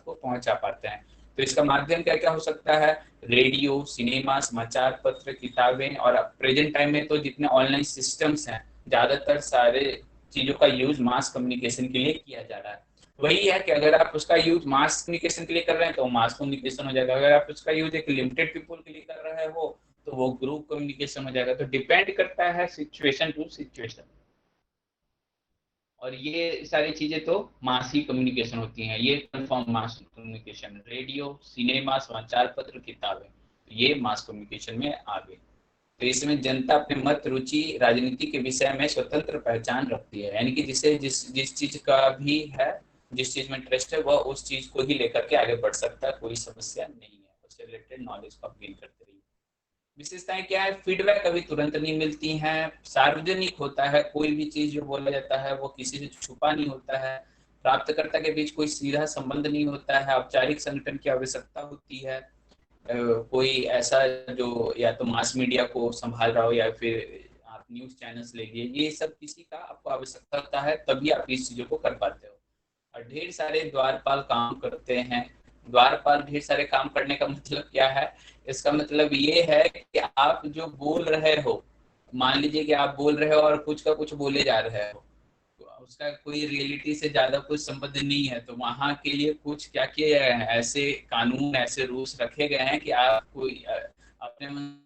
A: को पहुंचा पाते हैं। तो इसका माध्यम क्या क्या हो सकता है? रेडियो, सिनेमा, समाचार पत्र, किताबें, और प्रेजेंट टाइम में तो जितने ऑनलाइन सिस्टम्स हैं, ज्यादातर सारे चीजों का यूज मास कम्युनिकेशन के लिए किया जा रहा है। वही है कि अगर आप उसका यूज मास कम्युनिकेशन के लिए कर रहे हैं तो मास कम्युनिकेशन हो जाएगा, अगर आप उसका यूज एक लिमिटेड पीपल के लिए कर रहे हो तो वो ग्रुप कम्युनिकेशन हो जाएगा। तो डिपेंड करता है सिचुएशन टू सिचुएशन। और ये सारी चीजें तो मास ही कम्युनिकेशन होती हैं, ये confirm mass communication, radio, cinema, समाचार पत्र, किताबें, तो ये मास कम्युनिकेशन में आ गए। तो इसमें जनता अपने मत, रुचि, राजनीति के विषय में स्वतंत्र पहचान रखती है, यानी कि जिसे जिस चीज का भी है, जिस चीज में इंटरेस्ट है, वह उस चीज को ही लेकर के आगे बढ़ सकता है, कोई समस्या नहीं है। उससे रिलेटेड नॉलेज को गेन करते रहिए। विशेषताएं क्या है? फीडबैक कभी तुरंत नहीं मिलती हैं, सार्वजनिक होता है, कोई भी चीज जो बोला जाता है वो किसी से छुपा नहीं होता है, प्राप्तकर्ता के बीच कोई सीधा संबंध नहीं होता है, औपचारिक संगठन की आवश्यकता होती है, कोई ऐसा जो या तो मास मीडिया को संभाल रहा हो या फिर आप न्यूज चैनल्स लीजिए, ये सब किसी का आपको आवश्यकता होता है, तभी आप इस चीजों को कर पाते हो। और ढेर सारे द्वारपाल काम करते हैं। द्वारपाल ढेर सारे काम करने का मतलब क्या है? इसका मतलब ये है कि आप जो बोल रहे हो मान लीजिए कि आप बोल रहे हो और कुछ का कुछ बोले जा रहे हो, उसका कोई रियलिटी से ज्यादा कुछ संबंध नहीं है, तो वहाँ के लिए कुछ क्या किया गया है, ऐसे कानून ऐसे रूल्स रखे गए हैं कि आप कोई अपने मन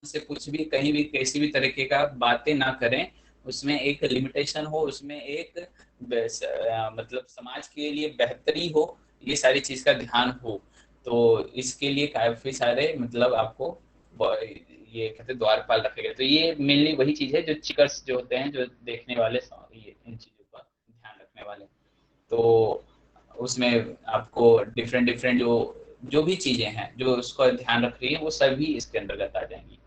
A: से कुछ भी कहीं भी किसी भी तरीके का बातें ना करें, उसमें एक लिमिटेशन हो, उसमें एक मतलब समाज के लिए बेहतरी हो, ये सारी चीज का ध्यान हो। तो इसके लिए काफी सारे मतलब आपको ये कहते हैं द्वारपाल रखे गए। तो ये मेनली वही चीज है जो चिकर्स जो होते हैं, जो देखने वाले ये इन चीजों का ध्यान रखने वाले। तो उसमें आपको डिफरेंट डिफरेंट जो भी चीजें हैं जो उसका ध्यान रख रही है, वो सभी इसके अंतर्गत आ जाएंगी।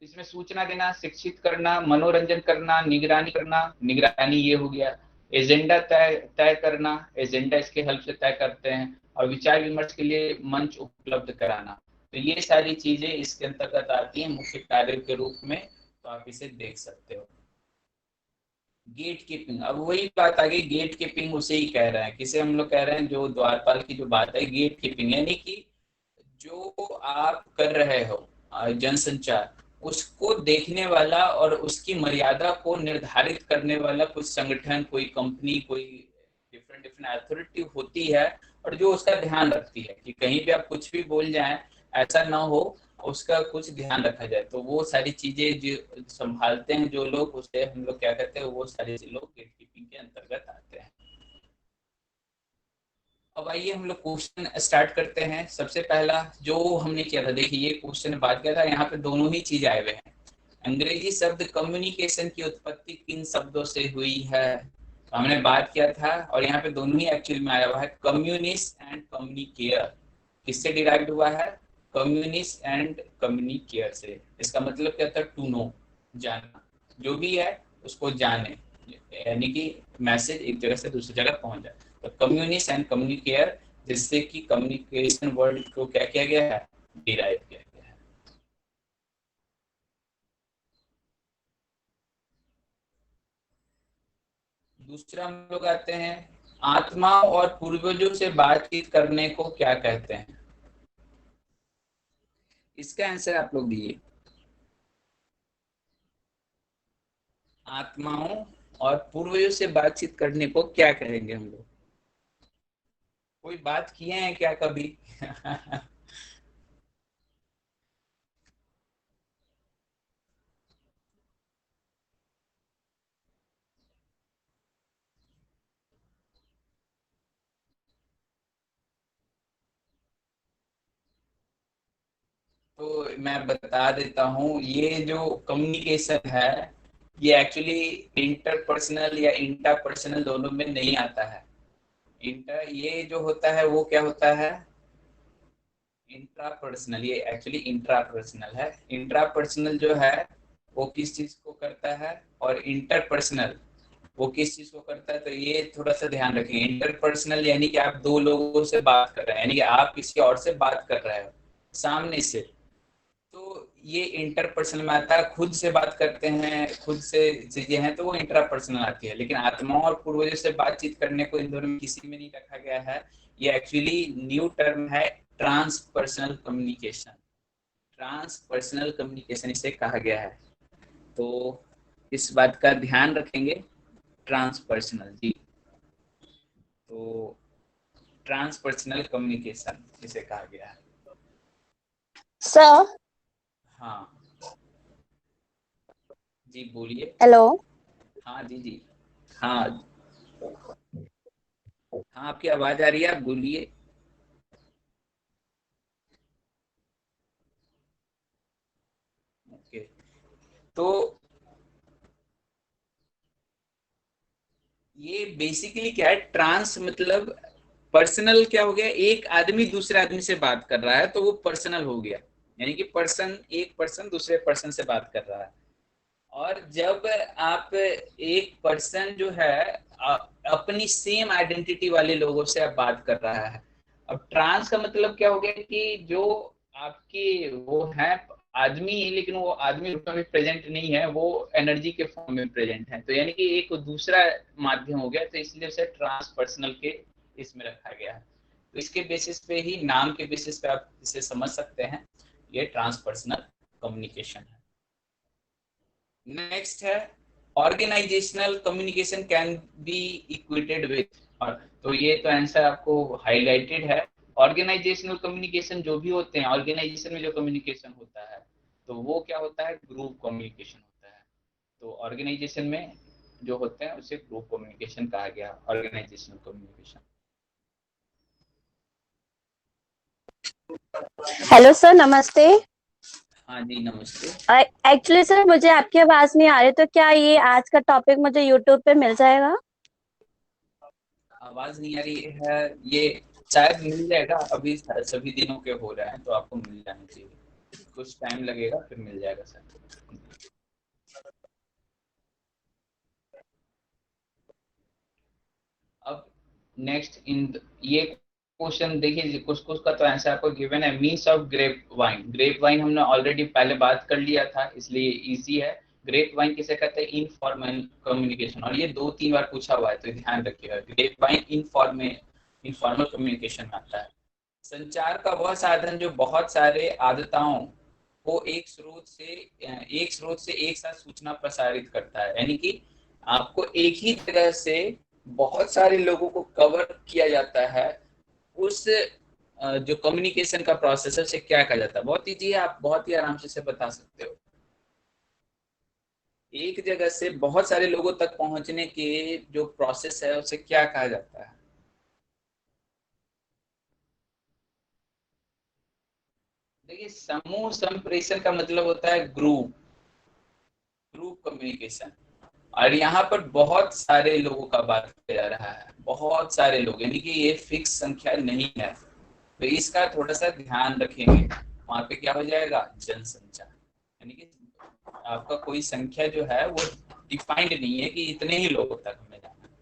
A: इसमें सूचना देना, शिक्षित करना, मनोरंजन करना, निगरानी करना, निगरानी ये हो गया, एजेंडा तय तय करना, एजेंडा इसके हेल्प से तय करते हैं, और विचार विमर्श के लिए मंच उपलब्ध कराना। तो ये सारी चीजें इसके अंतर्गत आती हैं मुख्य कार्य के रूप में, तो आप इसे देख सकते हो। गेट कीपिंग, अब वही बात आ गई, गेट कीपिंग उसे ही कह रहे हैं, किसे हम लोग कह रहे हैं, जो द्वारपाल की जो बात है गेट कीपिंग, यानी कि जो आप कर रहे हो जनसंचार, उसको देखने वाला और उसकी मर्यादा को निर्धारित करने वाला कुछ संगठन, कोई कंपनी, कोई डिफरेंट डिफरेंट अथॉरिटी होती है, और जो उसका ध्यान रखती है कि कहीं भी आप कुछ भी बोल जाएं, ऐसा ना हो, उसका कुछ ध्यान रखा जाए। तो वो सारी चीजें जो संभालते हैं जो लोग, उसे हम लोग क्या कहते हैं, वो सारे लोग गेट कीपिंग के अंतर्गत आते हैं। अब आइए हम लोग क्वेश्चन स्टार्ट करते हैं। सबसे पहला जो हमने किया था, देखिए ये क्वेश्चन बात किया था, यहाँ पे दोनों ही चीज आए हुए हैं। अंग्रेजी शब्द कम्युनिकेशन की उत्पत्ति किन शब्दों से हुई है, तो हमने बात किया था, और यहाँ पे दोनों ही एक्चुअल में आया हुआ है, कम्युनिस्ट एंड कम्युनिकेयर। किससे डिराइव हुआ है, कम्युनिस्ट एंड कम्युनिकेयर से। इसका मतलब क्या था, टू नो, जानना, जो भी है उसको जाने, यानी कि मैसेज एक जगह से दूसरी जगह पहुंच जाए। तो कम्युनिस्ट एंड कम्युनिकेयर, जिससे कि कम्युनिकेशन वर्ड को क्या किया गया है, डिराइव किया गया है। दूसरा हम लोग आते हैं, आत्मा और पूर्वजों से बातचीत करने को क्या कहते हैं। इसका आंसर आप लोग दिए। आत्माओं और पूर्वजों से बातचीत करने को क्या कहेंगे हम लोग, कोई बात किए हैं क्या कभी? तो मैं बता देता हूँ, ये जो कम्युनिकेशन है, ये एक्चुअली इंटरपर्सनल या इंट्रापर्सनल दोनों में नहीं आता है। इंटर ये जो होता है वो क्या होता है, इंट्रापर्सनल, ये एक्चुअली इंट्रापर्सनल है। इंट्रापर्सनल जो है वो किस चीज को करता है, और इंटरपर्सनल वो किस चीज को करता है, तो ये थोड़ा सा ध्यान रखेंगे। इंटरपर्सनल यानी कि आप दो लोगों से बात कर रहे हैं, यानी कि आप किसी और से बात कर रहे हो सामने से, तो ये इंटरपर्सनल में आता है। खुद से बात करते हैं, खुद से चीजें हैं, तो वो इंट्रापर्सनल आती है। लेकिन आत्माओं और पूर्वजों से बातचीत करने को इन दोनों में किसी में नहीं रखा गया है। ये एक्चुअली न्यू टर्म है, ट्रांसपर्सनल कम्युनिकेशन। ट्रांसपर्सनल कम्युनिकेशन इसे कहा गया है, तो इस बात का ध्यान रखेंगे, ट्रांसपर्सनल जी। तो ट्रांसपर्सनल कम्युनिकेशन इसे कहा गया है।
D: सर।
A: हाँ जी बोलिए।
D: हेलो।
A: हाँ जी जी। हाँ हाँ, आपकी आवाज आ रही है, आप बोलिए। ओके, तो ये बेसिकली क्या है, ट्रांस मतलब पर्सनल क्या हो गया, एक आदमी दूसरे आदमी से बात कर रहा है तो वो पर्सनल हो गया, यानी कि पर्सन, एक पर्सन दूसरे पर्सन से बात कर रहा है। और जब आप एक पर्सन जो है अपनी सेम आइडेंटिटी वाले लोगों से आप बात कर रहा है। अब ट्रांस का मतलब क्या हो गया कि जो आपकी वो है आदमी, लेकिन वो आदमी रूप में प्रेजेंट नहीं है, वो एनर्जी के फॉर्म में प्रेजेंट है, तो यानी कि एक दूसरा माध्यम हो गया, तो इसलिए उसे ट्रांसपर्सनल के इसमें रखा गया है। तो इसके बेसिस पे ही, नाम के बेसिस पे आप इसे समझ सकते हैं। ये ट्रांसपर्सनल कम्युनिकेशन है। नेक्स्ट है organisational communication can be equated with, और तो ये तो आंसर आपको हाईलाइटेड है। ऑर्गेनाइजेशनल कम्युनिकेशन जो भी होते हैं, ऑर्गेनाइजेशन में जो कम्युनिकेशन होता है तो वो क्या होता है, ग्रुप कम्युनिकेशन होता है। तो ऑर्गेनाइजेशन में जो होते हैं उसे ग्रुप कम्युनिकेशन कहा गया, ऑर्गेनाइजेशनल कम्युनिकेशन।
D: हेलो सर, नमस्ते।
A: हाँ जी नमस्ते।
D: एक्चुअली सर मुझे आपकी आवाज नहीं आ रही, तो क्या ये आज का टॉपिक मुझे यूट्यूब पे मिल जाएगा?
A: आवाज नहीं आ रही है, ये शायद मिल जाएगा, अभी सभी दिनों के हो रहे हैं तो आपको मिल जाना चाहिए, कुछ टाइम लगेगा फिर मिल जाएगा सर। अब नेक्स्ट ये क्वेश्चन देखिए, कुछ कुछ का तो आंसर आपको गिवन है। Means of grape vine, grape vine हमने ऑलरेडी पहले बात कर लिया था इसलिए इजी है। ग्रेप वाइन किसे कहते हैं, इनफॉर्मल कम्युनिकेशन, और ये 2-3 बार पूछा हुआ है तो ध्यान रखिएगा। ग्रेप वाइन इनफॉर्मल कम्युनिकेशन में आता है। संचार का वह साधन जो बहुत सारे आदताओं को एक स्रोत से एक साथ सूचना प्रसारित करता है, यानी कि आपको एक ही तरह से बहुत सारे लोगों को कवर किया जाता है। उस जो कम्युनिकेशन का प्रोसेस है उसे क्या कहा जाता है, बहुत ईजी है, आप बहुत ही आराम से बता सकते हो। एक जगह से बहुत सारे लोगों तक पहुंचने के जो प्रोसेस है उसे क्या कहा जाता है। देखिए, समूह संप्रेषण का मतलब होता है ग्रुप कम्युनिकेशन, और यहाँ पर बहुत सारे लोगों का बात किया जा रहा है, बहुत सारे लोग, यानी कि ये फिक्स संख्या नहीं है, तो इसका थोड़ा सा ध्यान रखेंगे। वहां पे क्या हो जाएगा, जनसंख्या, यानी कि आपका कोई संख्या जो है वो डिफाइंड नहीं है कि इतने ही लोगों तक हमें जाना है।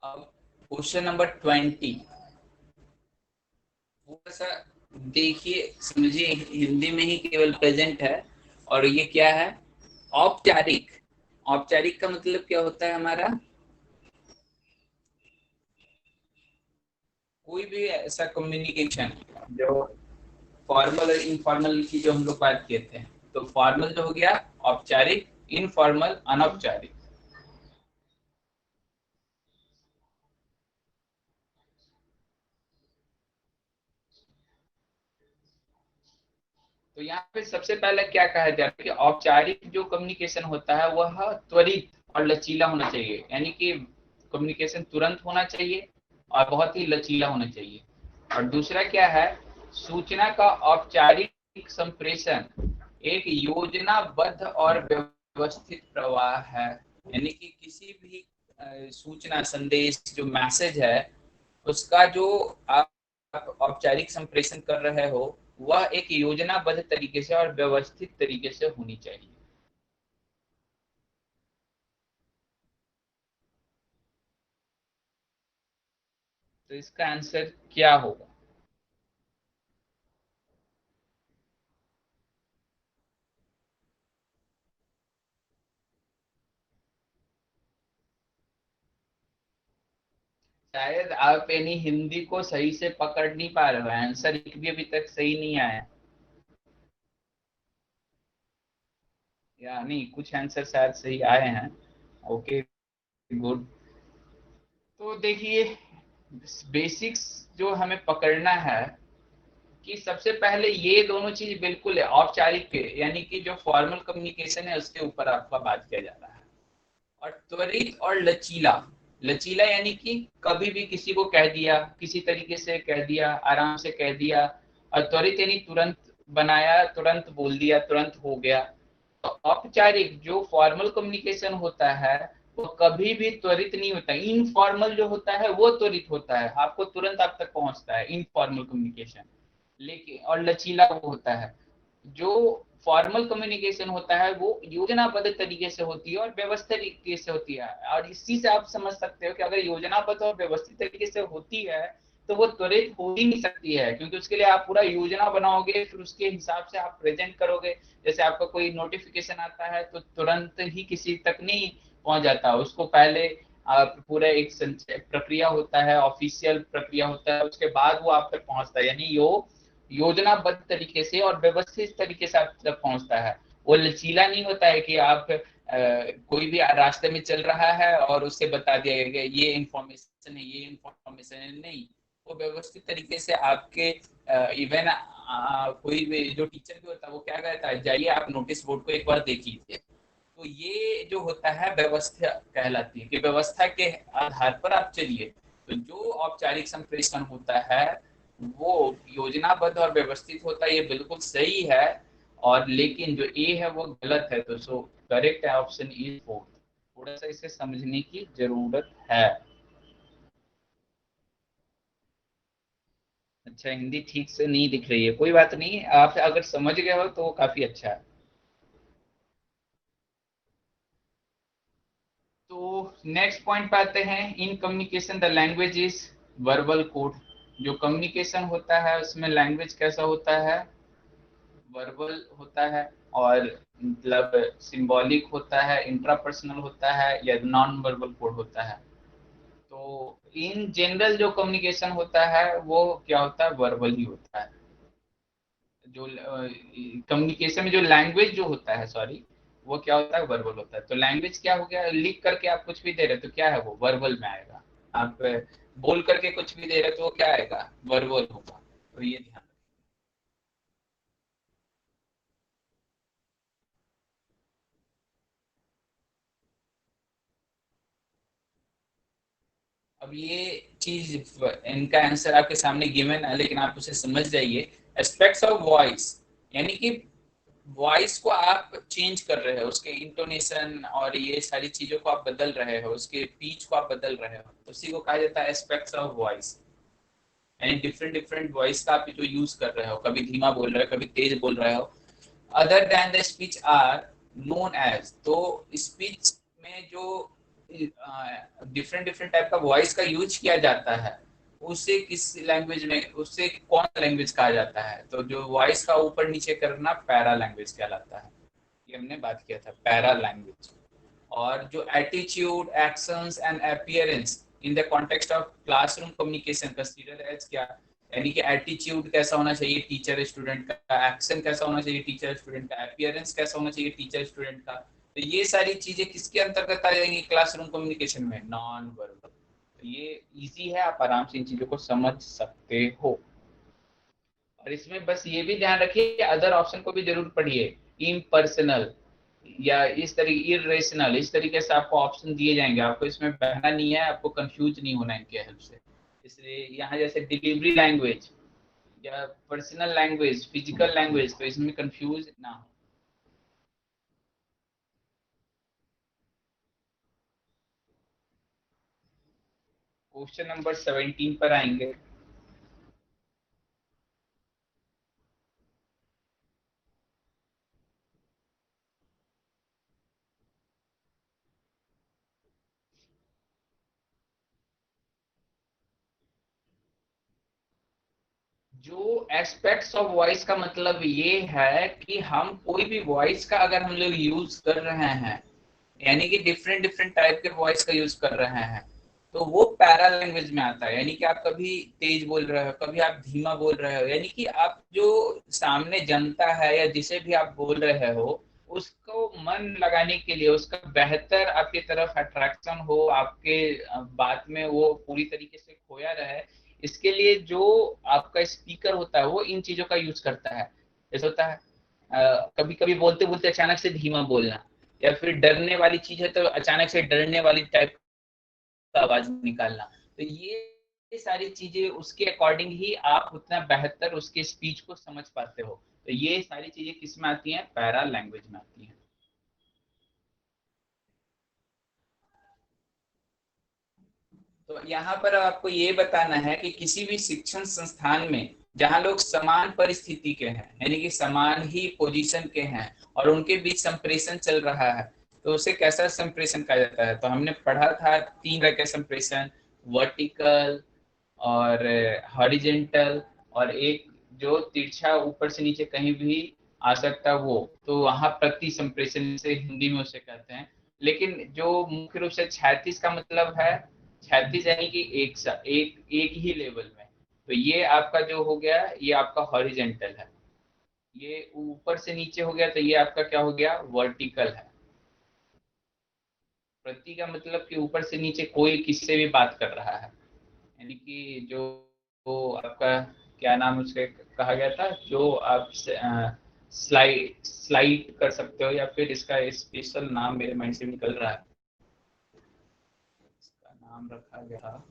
A: अब क्वेश्चन नंबर 20 थोड़ा सा देखिए, समझिए, हिंदी में ही केवल प्रेजेंट है, और ये क्या है, औपचारिक। औपचारिक का मतलब क्या होता है हमारा, कोई भी ऐसा कम्युनिकेशन जो फॉर्मल और इनफॉर्मल की जो हम लोग बात किए थे, तो फॉर्मल जो हो गया औपचारिक, इनफॉर्मल अनौपचारिक। तो यहाँ पे सबसे पहले क्या कहा जाता है कि औपचारिक जो कम्युनिकेशन होता है वह त्वरित और लचीला होना चाहिए, यानी कि कम्युनिकेशन तुरंत होना चाहिए और बहुत ही लचीला होना चाहिए। और दूसरा क्या है, सूचना का औपचारिक संप्रेषण एक योजनाबद्ध और व्यवस्थित प्रवाह है, यानी कि किसी भी सूचना, संदेश, जो मैसेज है उसका जो आप औपचारिक संप्रेषण कर रहे हो वह एक योजनाबद्ध तरीके से और व्यवस्थित तरीके से होनी चाहिए। तो इसका आंसर क्या होगा, शायद आप यानी हिंदी को सही से पकड़ नहीं पा रहे हो, आंसर एक भी अभी तक सही नहीं आया, यानी कुछ आंसर शायद सही आए हैं। Okay, good. तो देखिए, बेसिक्स जो हमें पकड़ना है कि सबसे पहले ये दोनों चीज बिल्कुल है, औपचारिक के यानी कि जो फॉर्मल कम्युनिकेशन है उसके ऊपर आपका बात किया जा रहा है। और त्वरित और लचीला, लचीला यानी कि कभी भी किसी को कह दिया, किसी तरीके से कह दिया, आराम से कह दिया। और त्वरित यानी तुरंत बनाया, तुरंत बोल दिया, तुरंत हो गया। तो औपचारिक जो फॉर्मल कम्युनिकेशन होता है वो कभी भी त्वरित नहीं होता, इनफॉर्मल जो होता है वो त्वरित होता है, आपको तुरंत आप तक पहुंचता है इनफॉर्मल कम्युनिकेशन। लेकिन और लचीला वो होता है, जो फॉर्मल कम्युनिकेशन होता है वो योजनाबद्ध तरीके से होती है और व्यवस्थित तरीके से होती है। और इसी से आप समझ सकते हो कि अगर योजनाबद्ध और व्यवस्थित तरीके से होती है तो वो त्वरित हो ही नहीं सकती है, क्योंकि उसके लिए आप पूरा योजना बनाओगे, फिर उसके हिसाब से आप प्रेजेंट करोगे। जैसे आपका कोई नोटिफिकेशन आता है तो तुरंत ही किसी तक नहीं पहुंच जाता, उसको पहले पूरा एक प्रक्रिया होता है, ऑफिशियल प्रक्रिया होता है, उसके बाद वो आप तक पहुंचता है, यानी योजनाबद्ध तरीके से और व्यवस्थित तरीके से आप तक पहुंचता है। वो लचीला नहीं होता है कि आप कोई भी रास्ते में चल रहा है और उससे बता दिया गया ये इंफॉर्मेशन है, ये इंफॉर्मेशन है, नहीं। वो व्यवस्थित तरीके से आपके इवन कोई भी जो टीचर भी होता है वो क्या कहता है, जाइए आप नोटिस बोर्ड को एक बार देख लीजिए। तो ये जो होता है व्यवस्था कहलाती है, कि व्यवस्था के आधार पर आप चलिए। तो जो औपचारिक संप्रेषण होता है वो योजनाबद्ध और व्यवस्थित होता है, ये बिल्कुल सही है। और लेकिन जो ए है वो गलत है, तो so correct option is fourth. थोड़ा सा इसे समझने की जरूरत है। अच्छा, हिंदी ठीक से नहीं दिख रही है, कोई बात नहीं, आप अगर समझ गए हो तो काफी अच्छा है। तो नेक्स्ट पॉइंट पे आते हैं। In communication the language is verbal code. जो कम्युनिकेशन होता है उसमें लैंग्वेज कैसा होता है, वर्बल होता है, और मतलब सिंबॉलिक होता है, इंट्रापर्सनल होता है, या नॉन वर्बल कोड होता है। तो इन जनरल जो कम्युनिकेशन होता है वो क्या होता है, वर्बल ही होता है। जो कम्युनिकेशन में जो लैंग्वेज जो होता है, सॉरी, वो क्या होता है, वर्बल होता है। तो लैंग्वेज क्या हो गया, लिख करके आप कुछ भी दे रहे हो तो क्या है, वो वर्बल में आएगा। आप बोल करके कुछ भी दे रहे हो तो वो क्या आएगा, वर्बल होगा। तो ये ध्यान। अब ये चीज, इनका आंसर आपके सामने गिवन है, लेकिन आप उसे समझ जाइए। एस्पेक्ट्स ऑफ वॉइस, यानी कि वॉइस को आप चेंज कर रहे हो, उसके इंटोनेशन और ये सारी चीजों को आप बदल रहे हो, उसके पिच को आप बदल रहे हो, उसी को कहा जाता है एस्पेक्ट्स ऑफ वॉइस। यानी डिफरेंट डिफरेंट वॉइस का आप जो यूज कर रहे हो, कभी धीमा बोल रहे हो, कभी तेज बोल रहे हो। Other than the speech are known as. तो स्पीच में जो डिफरेंट डिफरेंट टाइप का वॉइस का यूज किया जाता है, उसे किस लैंग्वेज में, उससे कौन लैंग्वेज कहा जाता है। तो जो वॉइस का ऊपर नीचे करना पैरा लैंग्वेज कहलाता है। ये हमने बात किया था, पैरा लैंग्वेज। और जो attitude, actions and appearance in the context of classroom communication consider as क्या, यानी कि एटीट्यूड कैसा होना चाहिए टीचर स्टूडेंट का, एक्शन कैसा होना चाहिए टीचर स्टूडेंट का, अपीयरेंस कैसा होना चाहिए टीचर स्टूडेंट का। तो ये सारी चीजें किसके अंतर्गत आ जाएंगी क्लासरूम कम्युनिकेशन में, नॉन वर्बल। तो ये इजी है, आप आराम से इन चीजों को समझ सकते हो। और इसमें बस ये भी ध्यान रखिए, अदर ऑप्शन को भी जरूर पढ़िए। इम्पर्सनल या इस तरीके, इरेशनल, इस तरीके से आपको ऑप्शन दिए जाएंगे, आपको इसमें बहना नहीं है, आपको कंफ्यूज नहीं होना इनके हेल्प से। इसलिए यहाँ जैसे डिलीवरी लैंग्वेज या पर्सनल लैंग्वेज, फिजिकल लैंग्वेज, तो इसमें कंफ्यूज ना हो। क्वेश्चन नंबर 17 पर आएंगे। जो एस्पेक्ट्स ऑफ वॉइस का मतलब ये है कि हम कोई भी वॉइस का अगर हम लोग यूज कर रहे हैं, यानी कि डिफरेंट डिफरेंट टाइप के वॉइस का यूज कर रहे हैं, तो वो पैरा लैंग्वेज में आता है। यानी कि आप कभी तेज बोल रहे हो, कभी आप धीमा बोल रहे हो, यानी कि आप जो सामने जनता है या जिसे भी आप बोल रहे हो, उसको मन लगाने के लिए, उसका बेहतर आपकी तरफ अट्रैक्शन हो, आपके बात में वो पूरी तरीके से खोया रहे, इसके लिए जो आपका स्पीकर होता है वो इन चीजों का यूज करता है। जैसे होता है कभी कभी बोलते बोलते अचानक से धीमा बोलना, या फिर डरने वाली चीज है तो अचानक से डरने वाली टाइप का आवाज निकालना। तो ये सारी चीजें उसके अकॉर्डिंग ही आप उतना बेहतर उसके स्पीच को समझ पाते हो। तो ये सारी चीजें किस में आती हैं, पैरा लैंग्वेज में आती हैं। तो यहाँ पर आपको ये बताना है कि किसी भी शिक्षण संस्थान में जहाँ लोग समान परिस्थिति के हैं, यानी कि समान ही पोजीशन के हैं, और उनके बीच संप्रेषण चल रहा है, तो उसे कैसा संप्रेषण कहा जाता है। तो हमने पढ़ा था 3 तरह के संप्रेषण, वर्टिकल और हॉरिजेंटल, और एक जो तिरछा ऊपर से नीचे कहीं भी आ सकता, वो तो वहां प्रति संप्रेषण से हिंदी में उसे कहते हैं। लेकिन जो मुख्य रूप से क्षैतिज का मतलब है, क्षैतिज यानी कि एक ही लेवल में, तो ये आपका जो हो गया ये आपका हॉरिजेंटल है। ये ऊपर से नीचे हो गया तो ये आपका क्या हो गया, वर्टिकल है। प्रति का मतलब कि ऊपर से नीचे कोई किससे भी बात कर रहा है, यानी कि जो आपका क्या नाम उसके कहा गया था, जो आप स्लाइड कर सकते हो, या फिर इसका स्पेशल नाम मेरे माइंड से निकल रहा है, इसका नाम रखा गया,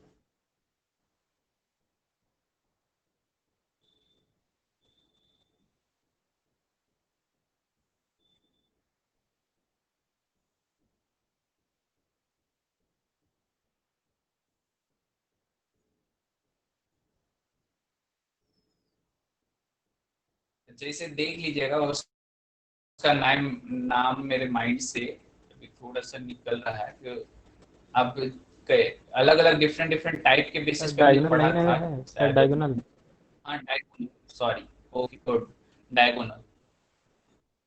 A: जैसे देख लीजिएगा, उसका नाम नाम मेरे माइंड से अभी थोड़ा सा निकल रहा है कि आप अलग अलग डिफरेंट डिफरेंट टाइप के बेसिस पे हमने पढ़ा था शायद।
E: डायगोनल।
A: हाँ diagonal, sorry, okay good, diagonal.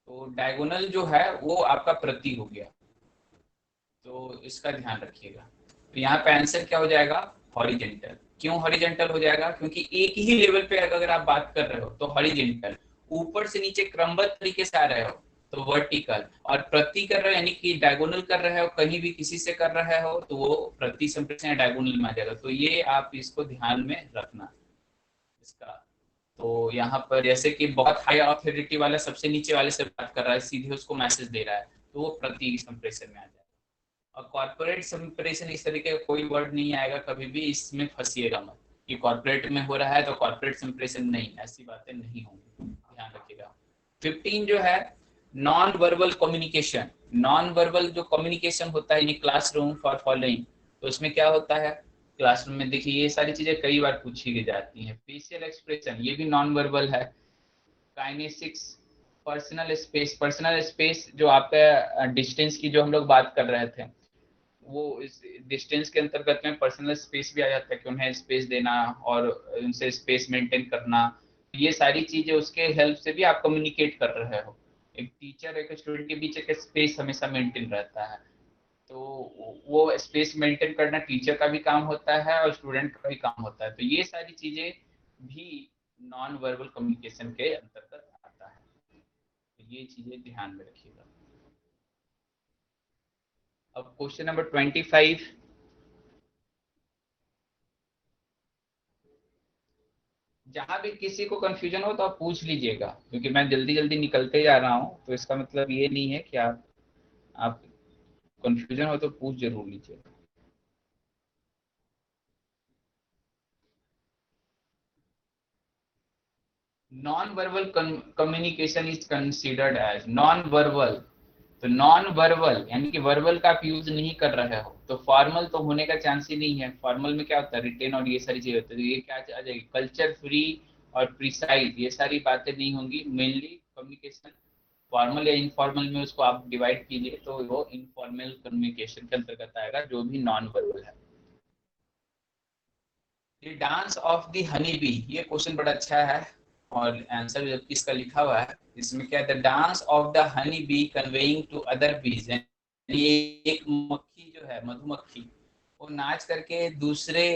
A: तो डायगोनल जो है वो आपका प्रति हो गया, तो इसका ध्यान रखिएगा। तो यहाँ पे आंसर क्या हो जाएगा, हॉरिजेंटल। क्यों हॉरिजेंटल हो जाएगा, क्योंकि एक ही लेवल पे अगर आप बात कर रहे हो तो हॉरिजेंटल, ऊपर से नीचे क्रमबद्ध तरीके से आ रहे हो तो वर्टिकल, और प्रति कर रहे हो यानी कि डायगोनल कर रहे हो, कहीं भी किसी से कर रहे हो तो वो प्रति संप्रेषण या डायगोनल में आ जाएगा। तो ये आप इसको ध्यान में रखना इसका। तो यहाँ पर जैसे कि बहुत हाई ऑथोरिटी वाला सबसे नीचे वाले से बात कर रहा है, सीधे उसको मैसेज दे रहा है, तो वो प्रति संप्रेषण में आ जाएगा। और कॉर्पोरेट संप्रेषण इस तरीके का कोई वर्ड नहीं आएगा कभी भी, इसमें फंसिएगा मत कि कॉर्पोरेट में हो रहा है तो कॉर्पोरेट संप्रेषण नहीं, ऐसी बातें नहीं होंगी, ध्यान रखिएगा। 15 जो है non verbal communication. Non verbal जो कम्युनिकेशन होता है यानी क्लासरूम फॉर फॉलोइंग, तो उसमें क्या होता है, क्लासरूम में देखिए ये सारी चीजें कई बार पूछी जाती हैं। फेशियल एक्सप्रेशन ये भी नॉन वर्बल है। काइनेसिक्स, पर्सनल स्पेस जो आपका डिस्टेंस की जो हम लोग बात कर रहे थे, वो इस डिस्टेंस के अंतर्गत में पर्सनल स्पेस भी आ जाता है कि उन्हें स्पेस देना और उनसे स्पेस मेंटेन करना। ये सारी चीजें उसके हेल्प से भी आप कम्युनिकेट कर रहे हो। एक टीचर एक स्टूडेंट के बीच एक स्पेस हमेशा मेंटेन रहता है, तो वो स्पेस मेंटेन करना टीचर का भी काम होता है और स्टूडेंट का भी काम होता है। तो ये सारी चीजें भी नॉन वर्बल कम्युनिकेशन के अंतर्गत आता है, तो ये चीजें ध्यान में रखिएगा। अब क्वेश्चन नंबर 25, जहां भी किसी को कंफ्यूजन हो तो आप पूछ लीजिएगा, क्योंकि मैं जल्दी जल्दी निकलते जा रहा हूं, तो इसका मतलब ये नहीं है कि आप कंफ्यूजन हो तो पूछ जरूर लीजिएगा। Non verbal communication is considered as non verbal. तो नॉन वर्बल यानी कि वर्बल का आप यूज नहीं कर रहे हो तो फॉर्मल तो होने का चांस ही नहीं है। फॉर्मल में क्या होता है, रिटेन और ये सारी चीजें होती है, तो ये क्या आ जाएगी, कल्चर फ्री और प्रिसाइज, ये सारी बातें नहीं होंगी। मेनली कम्युनिकेशन फॉर्मल या इनफॉर्मल में उसको आप डिवाइड कीजिए तो वो इनफॉर्मल कम्युनिकेशन के अंतर्गत आएगा जो भी नॉन वर्बल है। ये dance of the honey B, ये क्वेश्चन बड़ा अच्छा है और आंसर जबकि इसका लिखा हुआ है, इसमें क्या है, the dance of the honey bee conveying to other bees, यानी एक मक्खी जो है मधुमक्खी, वो नाच करके दूसरे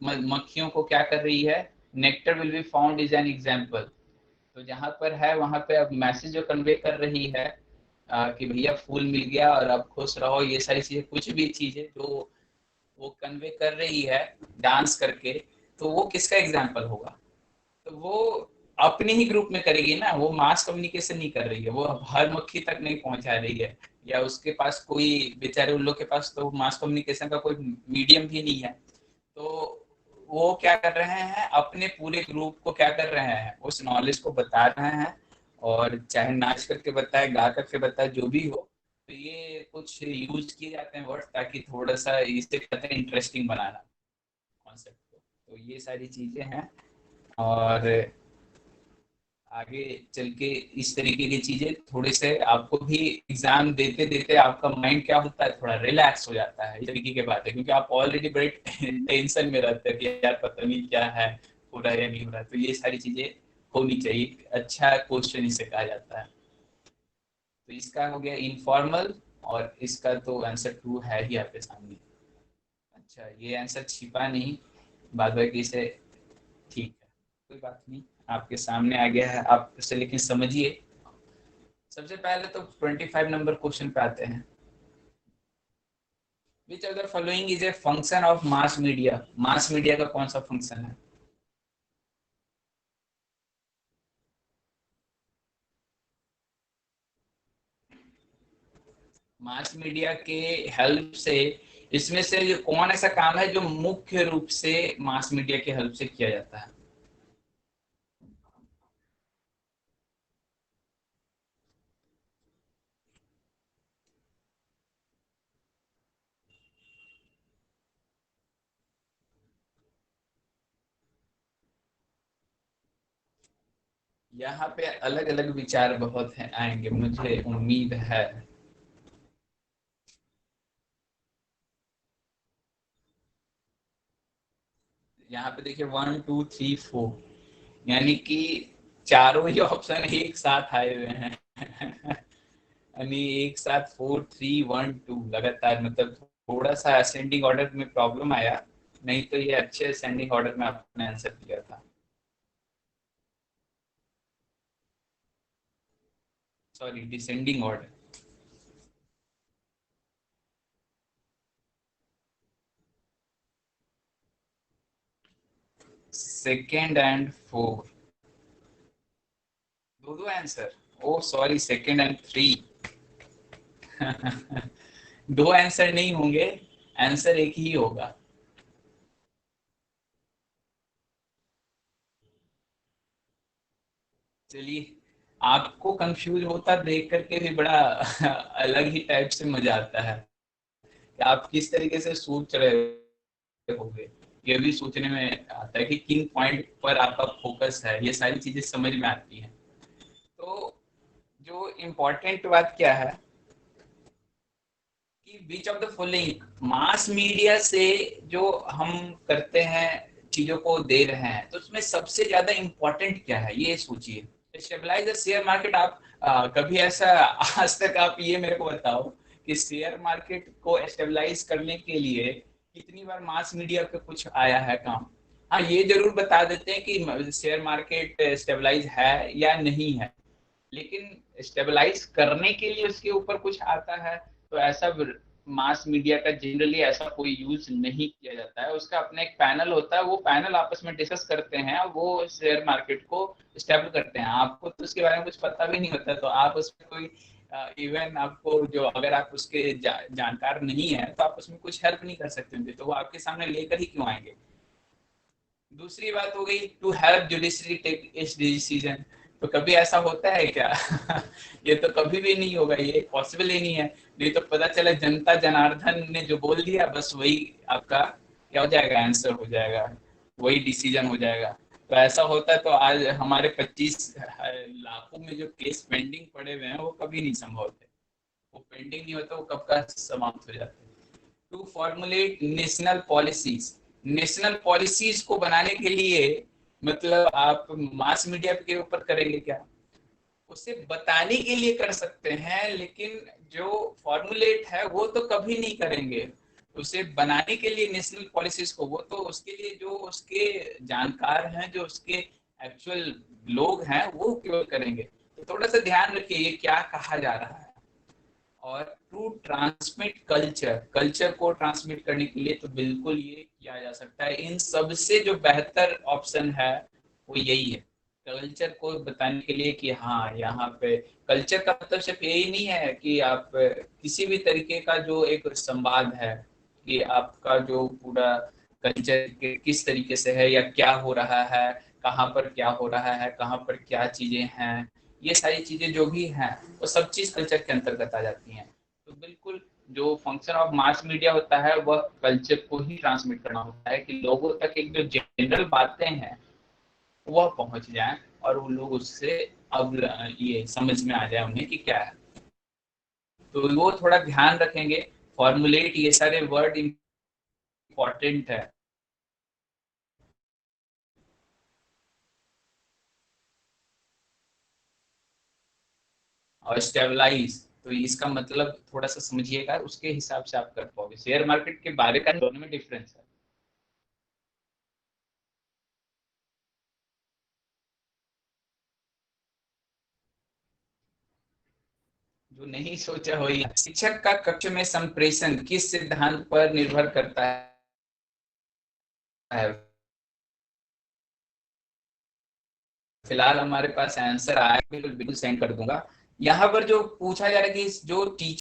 A: मक्खियों को क्या कर रही है, nectar will be found is an example. तो जहां पर है वहां पे अब मैसेज जो कन्वे कर रही है कि भैया फूल मिल गया और अब खुश रहो, ये सारी चीजें, कुछ भी चीजें जो वो कन्वे कर रही है डांस करके, तो वो किसका एग्जाम्पल होगा, तो वो अपने ही ग्रुप में करेगी ना, वो मास कम्युनिकेशन नहीं कर रही है, वो हर मक्खी तक नहीं पहुंचा रही है, या उसके पास कोई बेचारे उन लोग के पास तो मास कम्युनिकेशन का कोई मीडियम भी नहीं है। तो वो क्या कर रहे हैं, अपने पूरे ग्रुप को क्या कर रहे हैं, उस नॉलेज को बता रहे हैं, और चाहे नाच करके बताए, गा करके बताए, जो भी हो, तो ये कुछ यूज किए जाते हैं वर्ड ताकि थोड़ा सा इसे कहते हैं इंटरेस्टिंग बनाना कॉन्सेप्ट को। तो ये सारी चीजें हैं, और आगे चल के इस तरीके की चीजें थोड़े से आपको भी एग्जाम देते देते आपका माइंड क्या होता है, थोड़ा रिलैक्स हो जाता है, इस तरीके की बात है, क्योंकि आप ऑलरेडी बड़े टेंशन में रहते हैं कि यार पता नहीं क्या है, हो रहा है या नहीं हो रहा है। तो ये सारी चीजें होनी चाहिए, अच्छा क्वेश्चन इसे कहा जाता है। तो इसका हो गया इनफॉर्मल और इसका तो आंसर 2 है ही आपके सामने। अच्छा, ये आंसर छिपा नहीं, बाद बाकी से ठीक है, कोई बात नहीं, आपके सामने आ गया है, आप इसे लेकिन समझिए। सबसे पहले तो 25 नंबर क्वेश्चन पे आते हैं। Which of the following is a function of mass media? Mass media का कौन सा फंक्शन है? मास मीडिया के हेल्प से, इसमें से जो कौन ऐसा काम है जो मुख्य रूप से मास मीडिया के हेल्प से किया जाता है? यहाँ पे अलग अलग विचार बहुत हैं, आएंगे, मुझे उम्मीद है। यहाँ पे देखिए 1 2 3 4, यानी कि चारों ही ऑप्शन एक साथ आए हुए हैं। यानी एक साथ 4 3 1 2 लगातार, मतलब थोड़ा सा असेंडिंग ऑर्डर में प्रॉब्लम आया, नहीं तो ये अच्छे असेंडिंग ऑर्डर में आपने आंसर दिया था। Sorry, descending order. Second and four, दो दो answer. Oh sorry, second and three. दो आंसर नहीं होंगे, आंसर एक ही होगा। चलिए, आपको कंफ्यूज होता देख करके भी बड़ा अलग ही टाइप से मजा आता है कि आप किस तरीके से सोच रहे होगे। ये भी सोचने में आता है कि किन पॉइंट पर आपका फोकस है, ये सारी चीजें समझ में आती हैं। तो जो इम्पोर्टेंट बात क्या है कि which of the following, mass media से जो हम करते हैं, चीजों को दे रहे हैं, तो उसमें सबसे ज्यादा इम्पोर्टेंट क्या है, ये सोचिए। Stabilise the share market. आप कभी ऐसा, आज तक आप ये मेरे को बताओ कि शेयर मार्केट को स्टेबलाइज करने के लिए कितनी बार मास मीडिया पे कुछ आया है काम? हाँ, ये जरूर बता देते हैं कि शेयर मार्केट स्टेबलाइज है या नहीं है, लेकिन स्टेबलाइज करने के लिए उसके ऊपर कुछ आता है तो ऐसा मास मीडिया का जनरली ऐसा कोई यूज नहीं किया जाता है। उसका अपना एक पैनल होता है, वो पैनल आपस में डिस्कस करते हैं और वो शेयर मार्केट को स्टेबल करते हैं। आपको तो उसके बारे में कुछ पता भी नहीं होता, तो आप उसमें कोई इवन आपको जो, अगर आप उसके जानकार नहीं है तो आप उसमें कुछ हेल्प नहीं कर सकते होंगे, तो वो आपके सामने लेकर ही क्यों आएंगे? दूसरी बात हो गई to help judiciary take its decision. तो कभी ऐसा होता है क्या? ये तो कभी भी नहीं होगा, ये पॉसिबल ही नहीं है। नहीं तो पता चला जनता जनार्दन ने जो बोल दिया बस वही आपका क्या हो जाएगा, आंसर हो जाएगा, वही डिसीजन हो जाएगा। तो ऐसा होता है तो आज हमारे 25 लाखों में जो केस पेंडिंग पड़े हुए हैं वो कभी नहीं संभव थे। वो पेंडिंग नहीं होता, वो कब का समाप्त हो जाता है। To formulate national policies. National policies को बनाने के लिए मतलब आप मास मीडिया के ऊपर करेंगे क्या? उसे बताने के लिए कर सकते हैं, लेकिन जो फॉर्मुलेट है वो तो कभी नहीं करेंगे। उसे बनाने के लिए नेशनल पॉलिसीज को, वो तो उसके लिए जो उसके जानकार हैं, जो उसके एक्चुअल लोग हैं, वो केवल करेंगे। तो थोड़ा सा ध्यान रखिए ये क्या कहा जा रहा है। और टू ट्रांसमिट कल्चर, कल्चर को ट्रांसमिट करने के लिए तो बिल्कुल ये किया जा सकता है। इन सबसे जो बेहतर ऑप्शन है वो यही है, कल्चर को बताने के लिए कि हाँ यहाँ पे कल्चर का मतलब सिर्फ यही नहीं है कि आप किसी भी तरीके का जो एक संवाद है, कि आपका जो पूरा कल्चर किस तरीके से है या क्या हो रहा है, कहाँ पर क्या हो रहा है, कहाँ पर क्या चीजें हैं, ये सारी चीजें जो भी हैं वो सब चीज कल्चर के अंतर्गत आ जाती हैं। तो बिल्कुल जो फंक्शन ऑफ मास मीडिया होता है वह कल्चर को ही ट्रांसमिट करना होता है, कि लोगों तक एक जो जनरल बातें हैं वह पहुंच जाए और वो लोग उससे अब ये समझ में आ जाए उन्हें कि क्या है। तो वो थोड़ा ध्यान रखेंगे, फॉर्मुलेट, ये सारे वर्ड इम्पोर्टेंट है। और स्टेबलाइज, तो इसका मतलब थोड़ा सा समझिएगा, उसके हिसाब से आप कर पाओगे। शेयर मार्केट के बारे का दोनों में डिफरेंस है। जो नहीं सोचा हो। शिक्षक का कक्ष में संप्रेषण किस सिद्धांत पर निर्भर करता है? फिलहाल हमारे पास आंसर आया, बिल्कुल सेंड कर दूंगा। यहाँ पर जो पूछा जा रहा है कि जो टीचर